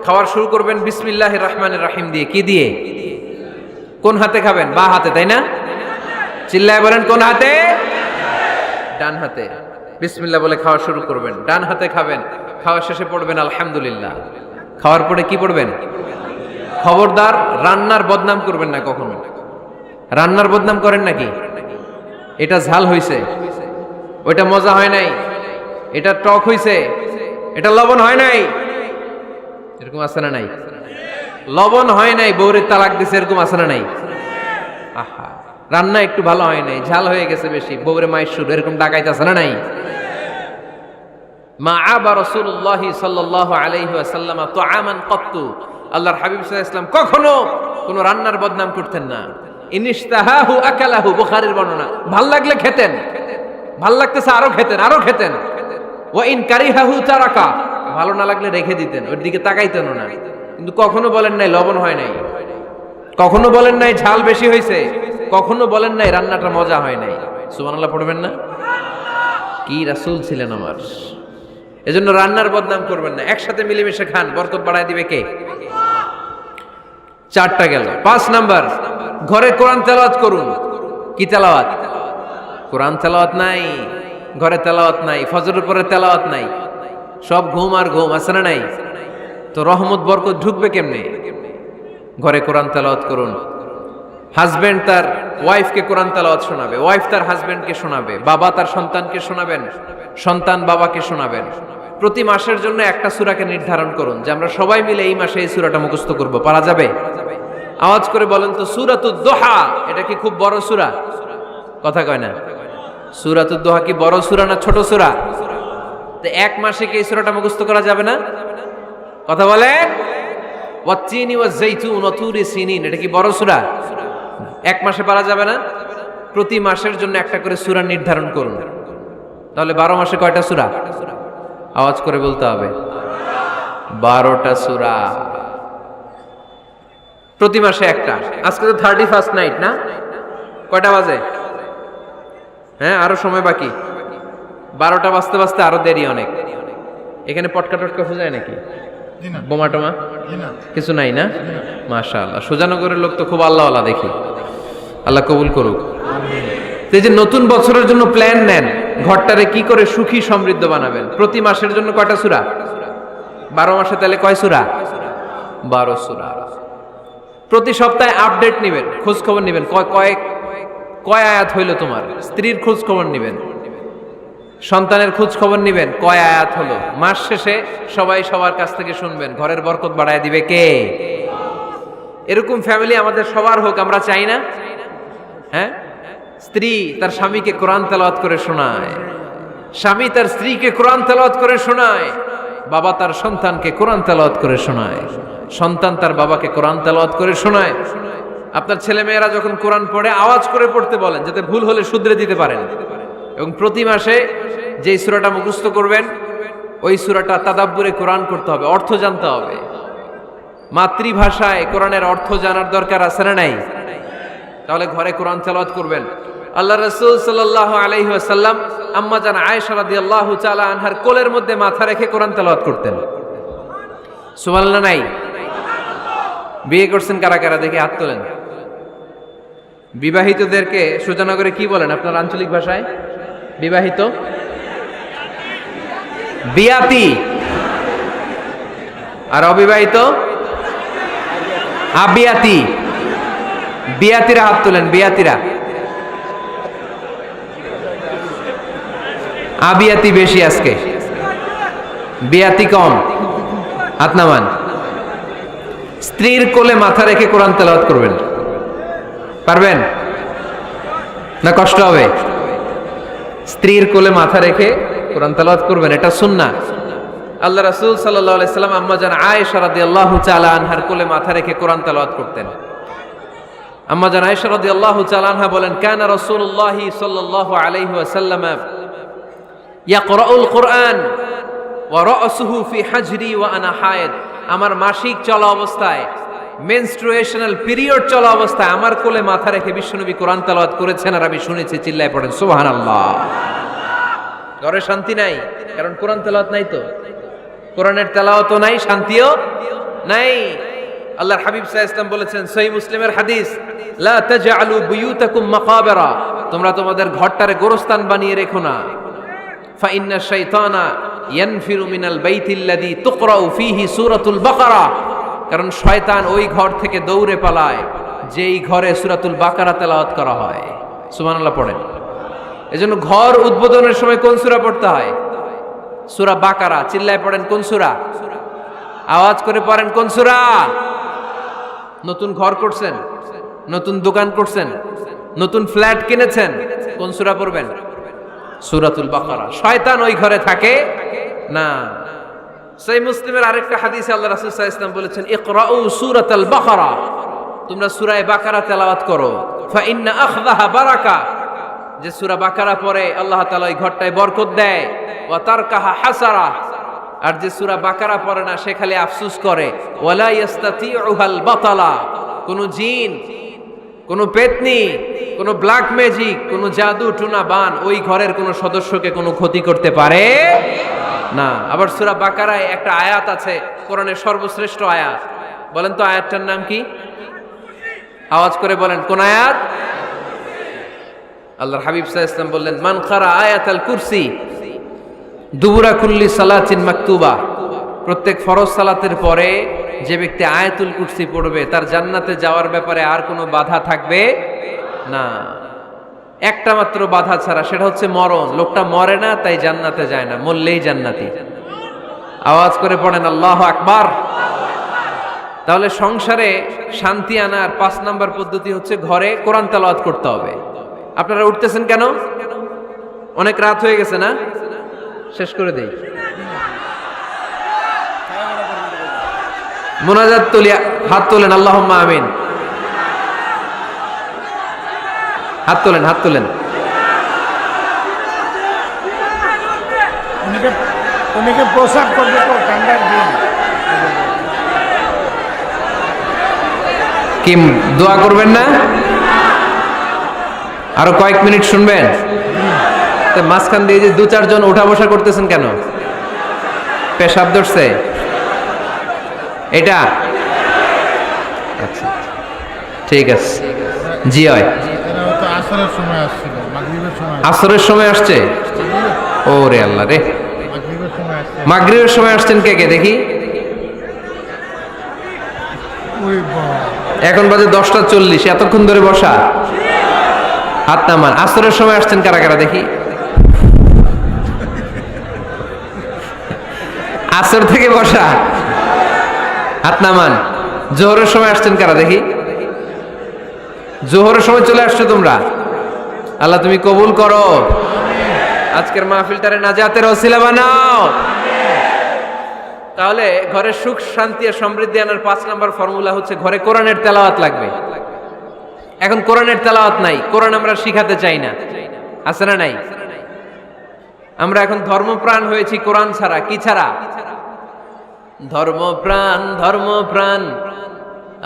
খাবার শুরু করবেন বিসমিল্লাহির রহমানির রহিম দিয়ে। কি দিয়ে? কোন হাতে খাবেন? বা হাতে, তাই না? চিল্লায় বলেন, কোন হাতে? ডান হাতে। বিসমিল্লাহ বলে খাওয়া শুরু করবেন, ডান হাতে খাবেন। খাওয়া শেষে পড়বেন আলহামদুলিল্লাহ। খাওয়ার পরে কি পড়বেন? খবরদার রান্নার বদনাম করবেন না কখনো। রান্নার বদনাম করেন নাকি? এটা ঝাল হইছে, ওইটা মজা হয় নাই, এটা টক হইছে, এটা লবণ হয় নাই, এরকম আছে না নাই? লবণ হয় নাই, বউরে তালাক দিছে, এরকম আছে না নাই? আহা, রান্না একটু ভালো হয় নাই, ঝাল হয়ে গেছে বেশি, বউরে মাইশুর, এরকম ডাকাইতে আছে না নাই? মা আবা রাসূলুল্লাহ সাল্লাল্লাহু আলাইহি ওয়াসাল্লাম তুআমান ক্বাত্তু, আল্লাহর হাবিব সাল্লাল্লাহু আলাইহি ওয়াসাল্লাম কখনো কোনো রান্নার বদনাম করতেন না। ইনিশতাহাহু আকালাহু, বুখারীর বর্ণনা। ভাল লাগলে খেতেন, ভাল লাগতেছে আরো খেতেন, আরো খেতেন। ওয়া ইন কারিহাহু তারাকা, ভালো না লাগলে রেখে দিতেন, ওর দিকে তাকাইতেন না। কিন্তু কখনো বলেন নাই লবণ হয় নাই, কখনো বলেন নাই ঝাল বেশি হয়েছে, কখনো বলেন নাই রান্নাটা মজা হয় নাই। সুবহানাল্লাহ পড়বেন না? কি রাসূল ছিলেন আমার। এজন্য রান্নার বদনাম করবেন না, একসাথে মিলেমিশে খান, বরকত বাড়ায় দিবে কে? 4টা গেল। 5 নাম্বার, ঘরে কোরআন তেলাওয়াত করুন। কি তেলাওয়াত? কোরআন তেলাওয়াত নাই, ঘরে তেলাওয়াত নাই, ফজরের পরে তেলাওয়াত নাই, সব ঘুম আর ঘুম, আছে না নাই? তো রহমত বরকত ঢুকবে কেমনে? ঘরে কোরআন তেলাওয়াত করুন। হাজবেন্ড তার ওয়াইফকে কোরআন তেলাওয়াত শোনাবে, ওয়াইফ তার হাজবেন্ডকে শোনাবে, বাবা তার সন্তানকে শোনাবেন, সন্তান বাবাকে শোনাবেন। প্রতি মাসের জন্য একটা সূরাকে নির্ধারণ করুন যে আমরা সবাই মিলে এই মাসে এই সূরাটা মুখস্থ করব। পারা যাবে? আওয়াজ করে বলেন তো, সূরাতুদ দোহা এটা কি খুব বড় সূরা? কথা কয় না। সূরাতুদ দোহা কি বড় সূরা না ছোট সূরা? তো এক মাসে কি এই সূরাটা মুখস্থ করা যাবে না? কথা বলেন। ওয়াত-তিনি ওয়াজ-যাইতুন ওয়া তুরি সিনিন, এটা কি বড় সূরা? এক মাসে পারা যাবে না? প্রতি মাসের জন্য একটা করে সূরা নির্ধারণ করুন। তাহলে 12 মাসে কয়টা সূরা? আওয়াজ করে বলতে হবে, 12টা সূরা। প্রতি মাসে একটা। আজকে তো 31st নাইট না? কয়টা বাজে? হ্যাঁ, আরো সময় বাকি। 12টা বাজতে বাজতে আরো দেরি অনেক। এখানে পটকা টটকা ফুজায় নাকি? বোমা টোমা কিছু নাই না? মাশাআল্লাহ, সুজানগরের লোক তো খুব আল্লাহওয়ালা দেখি। আল্লাহ কবুল করুক। এই যে নতুন বছরের জন্য প্ল্যান নেন, ঘরটারে কি করে সুখী সমৃদ্ধ বানাবেন। প্রতি মাসের জন্য কয়টা সূরা? 12 মাসে তাহলে কয় সূরা? 12 সূরা। প্রতি সপ্তাহে আপডেট নেবেন, খোঁজ খবর নেবেন, কয় আয়াত হইল তোমার। স্ত্রীর খোঁজ খবর নেবেন, সন্তানের খোঁজ খবর নেবেন, কয় আয়াত হলো। মাস শেষে সবাই সবার কাছ থেকে শুনবেন, ঘরের বরকত বাড়ায় দিবে কে? এরকম ফ্যামিলি আমাদের সবার হোক, আমরা চাই না? হ্যাঁ, স্ত্রী তার স্বামীকে কোরআন তেলাওয়াত করে শোনায়, স্বামী তার স্ত্রীকে কোরআন তেলাওয়াত করে শোনায়, বাবা তার সন্তানকে কোরআন তেলাওয়াত করে শোনায়, সন্তান তার বাবাকে কোরআন তেলাওয়াত করে শোনায়। আপনার ছেলে মেয়েরা যখন কোরআন পড়ে আওয়াজ করে পড়তে বলেন, যাতে ভুল হলে শুধরে দিতে পারেন। এবং প্রতি মাসে যেই সূরাটা মুখস্থ করবেন, ওই সূরাটা তাদাব্বুরে কোরআন করতে হবে, অর্থ জানতে হবে। মাতৃভাষায় কোরআনের অর্থ জানার দরকার আছে না নাই? তাহলে ঘরে কোরআন তেলাওয়াত করবেন। আল্লাহ রাসূল সাল্লাল্লাহু আলাইহি ওয়াসাল্লাম আম্মা জান আয়েশা রাদিয়াল্লাহু তাআলা আনহার কোলের মধ্যে মাথা রেখে কোরআন তেলাওয়াত করতেন। সুবহানাল্লাহ নাই? বিয়ে করছেন কারা কারা দেখে হাত তোলেন। বিবাহিতদেরকে সুজানগরে কি বলেন আপনার আঞ্চলিক ভাষায়? বিবাহিত বিয়াতি, আর অবিবাহিত আবিয়াতি। বিয়াতিরা হাত তোলেন, বিয়াতিরা। আবিয়াতি বেশি আজকে, বিয়াতি কম। হাত নামান। স্ত্রীর কোলে মাথা রেখে কোরআন তেলাওয়াত করবেন, পারবেন না? কষ্ট হবে? স্ত্রীর কোলে মাথা রেখে কোরআন তেলাওয়াত করবেন, এটা সুন্নাহ। আল্লাহ রাসূল সাল্লাল্লাহু আলাইহি সাল্লাম আম্মা জান আয়েশা রাদিয়াল্লাহু তাআলা আনহার কোলে মাথা রেখে কোরআন তেলাওয়াত করতেন। আম্মা জান আয়েশা রাদিয়াল্লাহু তাআলা আনহা বলেন, কানা রাসূলুল্লাহি সাল্লাল্লাহু আলাইহি ওয়াসাল্লাম ইয়াকরাউল কুরআন ওয়া রাসুহু ফি হাজরি ওয়া আনা হায়েদ। আমার মাসিক চলা অবস্থায়, মেনস্ট্রুয়েশনাল পিরিয়ড চলা অবস্থায় আমার কোলে মাথা রেখে বিশ্বনবী কোরআন তেলাওয়াত করেছেন, আর আমি শুনেছি। চিল্লায় পড়েন সুবহানাল্লাহ। ঘরে শান্তি নাই, কারণ কোরআন তেলাওয়াত নাই। তো কোরআনের তেলাওয়াতও নাই, শান্তিও নাই। আল্লাহর হাবিব সাল্লাল্লাহু আলাইহি ওয়াসাল্লাম বলেছেন, সহিহ মুসলিমের হাদিস, লা তাজআলু বুয়ুতাকুম মাকাবিরা, তোমরা তোমাদের ঘরটারে গোরস্থান বানিয়ে রেখো না। ফা ইন্না শাইতানা ইয়ানফিরু মিনাল বাইতিল্লাযী তুকরাউ ফীহি সূরাতুল বাকারা, কারণ শয়তান ওই ঘর থেকে দৌড়ে পালায় যেই ঘরে সূরাতুল বাকারা তেলাওয়াত করা হয়। সুবহানাল্লাহ পড়েন। এজন্য ঘর উদ্বোধনের সময় কোন সূরা পড়তে হয়? সূরা বাকারা। চিল্লায় পড়েন কোন সূরা? আওয়াজ করে পড়েন কোন সূরা? নতুন ঘর করছেন, নতুন দোকান করছেন, নতুন ফ্ল্যাট কিনেছেন, কোন সূরা পড়বেন? সূরাতুল বাকারা। শয়তান ওই ঘরে থাকে না। সহিহ মুসলিমের আরেকটা হাদিসে আল্লাহ রাসূল সাল্লাল্লাহু আলাইহি ওয়াসাল্লাম বলেছেন, ইকরাউ সূরাতাল বাকারা, তোমরা সূরা বাকারা তেলাওয়াত করো। ফা ইন্না আখযাহা বারাকা, যে সূরা বাকারা পড়ে আল্লাহ তাআলা ওই ঘরটায় বরকত দেয়। ওয়া তারকাহা হাসারা, আর যে সূরা বাকারা পড়ে না সে খালি আফসোস করে। ওয়ালা ইস্তাতিউহাল বাতালা, কোন জিন, কোন পেতনি, কোন ব্ল্যাক ম্যাজিক, কোন জাদু টুনা বান ওই ঘরের কোন সদস্যকে কোনো ক্ষতি করতে পারে না। আবার সূরা বাকারায় একটা আয়াত আছে, কোরআনের সর্বশ্রেষ্ঠ আয়াত। বলেন তো আয়াতটার নাম কি? আওয়াজ করে বলেন কোন আয়াত? আল্লাহর হাবিব সাল্লাল্লাহু আলাইহি ওয়াসাল্লাম বললেন, মান কারা আয়াতাল কুরসি দুবুরা কুল্লি সালাতিন মাকতুবা, প্রত্যেক ফরজ সালাতের পরে যে ব্যক্তি আয়াতুল কুরসি পড়বে তার জান্নাতে যাওয়ার ব্যাপারে আর কোনো বাধা থাকবে না। একটা মাত্র বাধা ছাড়া, সেটা হচ্ছে মরণ। লোকটা মরে না তাই জান্নাতে যায় না, মরলেই জান্নাতি। আওয়াজ করে পড়েন আল্লাহু আকবার। তাহলে সংসারে শান্তি আনার 5 নাম্বার পদ্ধতি হচ্ছে ঘরে কোরআন তেলাওয়াত করতে হবে। আপনারা উঠতেছেন কেন? অনেক রাত হয়ে গেছে না? শেষ করে দেই। মুনাজাত তুলিয়া হাত তোলেন, আল্লাহুম্মা আমিন। হাত তোলেন, হাত তোলেন। অনেকে পোশাক করবে তো ঠান্ডার দিন। কি দোয়া করবেন না? আরো কয়েক মিনিট শুনবেন? মাঝখান দিয়ে যে 2-4 জন উঠা বসা করতেছেন কেন? পেশাব ধরছে এটা? আচ্ছা ঠিক আছে। জি হয়, আসরের সময় আসছে। ও রে আল্লাহ রে, মাগরিবের সময় আসছেন কে কে দেখি? এখন বাজে 10টা 40, এতক্ষণ ধরে বসা? হাত নামান। আসরের সময় আসছেন কারা কারা দেখি? আসর থেকে বসা, হাত নামান। জোহরের সময় আসছেন কারা দেখি? জোহরের সময় চলে আসছো তোমরা। আল্লাহ তুমি কবুল করো, আজকের মাহফিলটারে নাজাতের ওসিলা বানাও। তাহলে ঘরের সুখ শান্তি আর সমৃদ্ধি আনার 5 নাম্বার ফর্মুলা হচ্ছে ঘরে কোরআনের তেলাওয়াত লাগবে। এখন কোরআনের তেলাওয়াত নাই, কোরআন আমরা শিখাতে চাই না, আছে না নাই? আমরা এখন ধর্মপ্রাণ হয়েছি কোরআন ছাড়া। কি ছাড়া? ধর্মপ্রাণ, ধর্মপ্রাণ,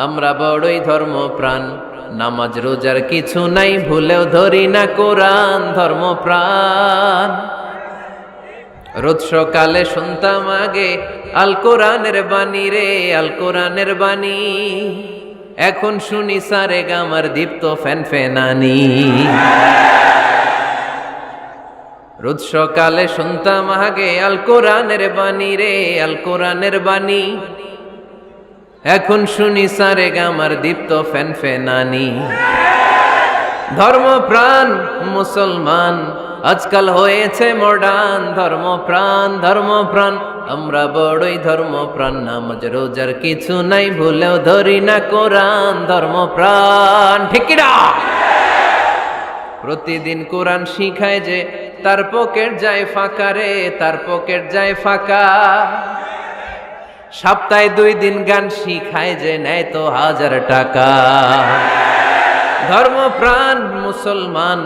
আমরা বড়ই ধর্মপ্রাণ। নামাজ রোজার কিছু নাই, ভুলেও ধরি না কোরআন। ধর্মপ্রাণ, রোজ সকালে শুনতাম আগে আল কোরআনের বাণী রে, আল কোরআনের বাণী। এখন শুনি সারে গামার দীপ্ত ফ্যান ফেনানি। রোজ সকালে শুনতাম আগে আল কোরআনের বাণী রে, আল কোরআনের বাণী। এখন শুনি সারে গামার দীপ্ত ফ্যান ফেনানি। ধর্মপ্রাণ মুসলমান আজকাল হয়েছে মডার্ন। ধর্মপ্রাণ, ধর্মপ্রাণ, আমরা বড়ই ধর্মপ্রাণ, নামাজ রোজার কিছু নাই, ভুলেও ধরি না কোরআন, ধর্মপ্রাণ। ঠিক কি না? প্রতিদিন কোরআন শিখায় যে তার পকেট যায় ফাঁকা রে, তার পকেট যায় ফাঁকা। সপ্তাহে 2 দিন গান শিখায় যে নেয় তো 1000 টাকা। ধর্মপ্রাণ মুসলমান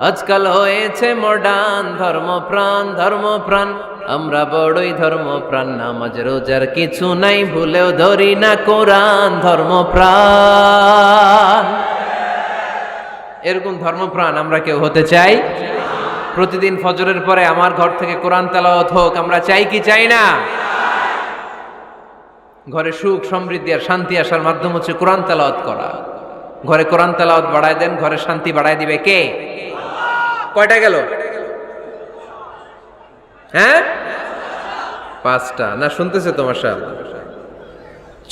আজকাল হয়েছে মডার্ন, ধর্মপ্রাণ ধর্মপ্রাণ, আমরা বড়ই ধর্মপ্রাণ, নামাজ রোজার কিছু নাই, ভুলেও ধরি না কোরআন, ধর্মপ্রাণ। এরকম ধর্মপ্রাণ আমরা কেউ হতে চাই? প্রতিদিন ফজরের পরে আমার ঘর থেকে কোরআন তেলাওয়াত হোক, আমরা চাই কি চাই না? ঘরে সুখ সমৃদ্ধি আর শান্তি আসার মাধ্যম হচ্ছে কোরআন তেলাওয়াত করা। ঘরে কোরআন তেলাওয়াত বাড়ায় দেন, ঘরে শান্তি বাড়ায় দিবে কে? কয়টা গেল? হ্যাঁ, 5টা না? শুনতেছে তোমার সাহেব?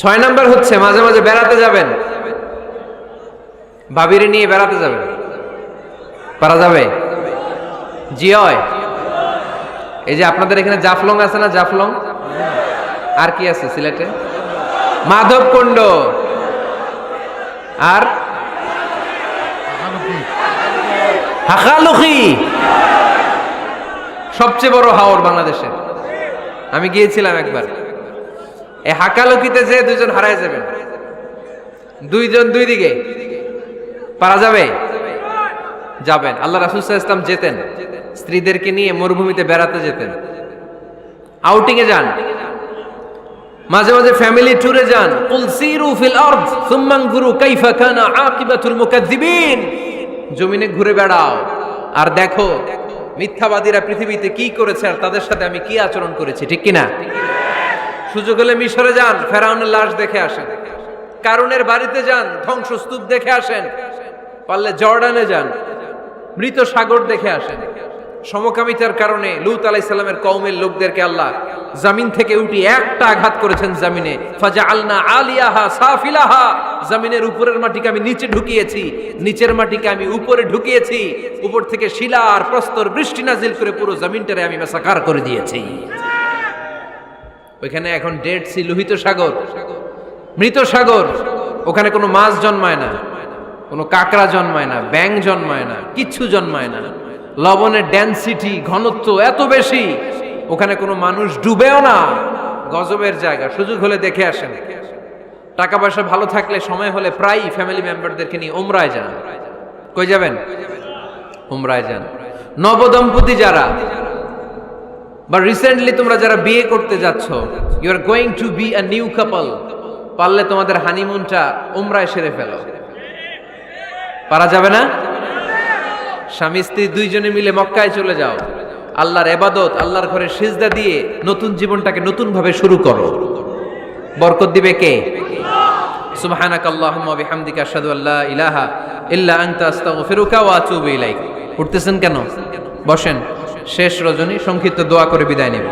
6 নাম্বার হচ্ছে মাঝে মাঝে বেড়াতে যাবেন, ভাবিরে নিয়ে বেড়াতে যাবেন। পারা যাবে? জি হয়। এই যে আপনাদের এখানে জাফলং আছে না? জাফলং আর কি আছে সিলেটে? মাধবকুণ্ড আর হাকালুকি, সবচেয়ে বড় হাওর বাংলাদেশে। আমি গিয়েছিলাম একবার। এই হাকালুকিতে যে 2 জন হারায় যাবেন, 2 জন 2 দিকে। পারা যাবে? যাবেন। আল্লাহ রাসূল সাল্লাল্লাহু আলাইহি ওয়াসাল্লাম যেতেন, স্ত্রীদেরকে নিয়ে মরুভূমিতে বেড়াতে যেতেন, আউটিং এ যান, মাঝে মাঝে ফ্যামিলি ট্যুরে যান। কুল সিরু ফিল আরদ সুম্মা আনজুরু কাইফা কানা আকিবাতুল মুকাজ্জিবিন। জমিনে ঘুরে বেড়াও আর দেখো মিথ্যাবাদীরা পৃথিবীতে কি করেছে আর তাদের সাথে আমি কি আচরণ করেছি। ঠিক কি না? সুযোগ হলে মিশরে যান, ফেরাউনের লাশ দেখে আসেন। কারুনের বাড়িতে যান, ধ্বংসস্তূপ দেখে আসেন। পারলে জর্ডানে যান, মৃত সাগর দেখে আসেন। সমকামিতার কারণে লূত আলাইহিস সালামের কওমের লোকদেরকে আল্লাহ জমিন থেকে উঠিয়ে একটা আঘাত করেছেন জমিনে। ফাজআলনা আলিয়াহা সাফিলাহা, জমিনের উপরের মাটিকে আমি নিচে ঢুকিয়েছি, নিচের মাটিকে আমি উপরে ঢুকিয়েছি। উপর থেকে শিলা আর প্রস্তর বৃষ্টি নাজিল করে পুরো জমিনটারে আমি মাসাকার করে দিয়েছি। ওইখানে এখন ডেড সি, লোহিত সাগর, মৃত সাগর। ওখানে কোনো মাছ জন্মায় না, কোনো কাঁকড়া জন্মায় না, ব্যাঙ জন্মায় না, কিচ্ছু জন্মায় না। লবণের ডেনসিটি, ঘনত্ব এত বেশি, ওখানে কোনো মানুষ ডুবেও না। গজবের জায়গা। সুযোগ হলে দেখে আসেন। টাকা পয়সা ভালো থাকলে সময় হলে প্রায় ফ্যামিলি মেম্বারদেরকে নিয়ে উমরায় যান। কই যাবেন? উমরায় যান। নবদম্পতি যারা বা রিসেন্টলি তোমরা যারা বিয়ে করতে যাচ্ছ, you are going to be a new couple, পারলে তোমাদের হানিমুনটা উমরায় সেরে ফেলো। পারা যাবে না? স্বামী স্ত্রী 2 জনে মিলে মক্কায় চলে যাও, আল্লাহর ইবাদত, আল্লাহর ঘরে সিজদা দিয়ে নতুন জীবনটাকে নতুন ভাবে শুরু করো। বরকত দিবে কে? সুবহানাকাল্লাহুম্মা ওয়া বিহামদিকা আশহাদু আল্লা ইলাহা ইল্লা আনতা আস্তাগফিরুকা ওয়া আতুবু ইলাইক। উঠতেছেন কেন? বসেন। শেষ রজনী, সংক্ষিপ্ত দোয়া করে বিদায় নেব।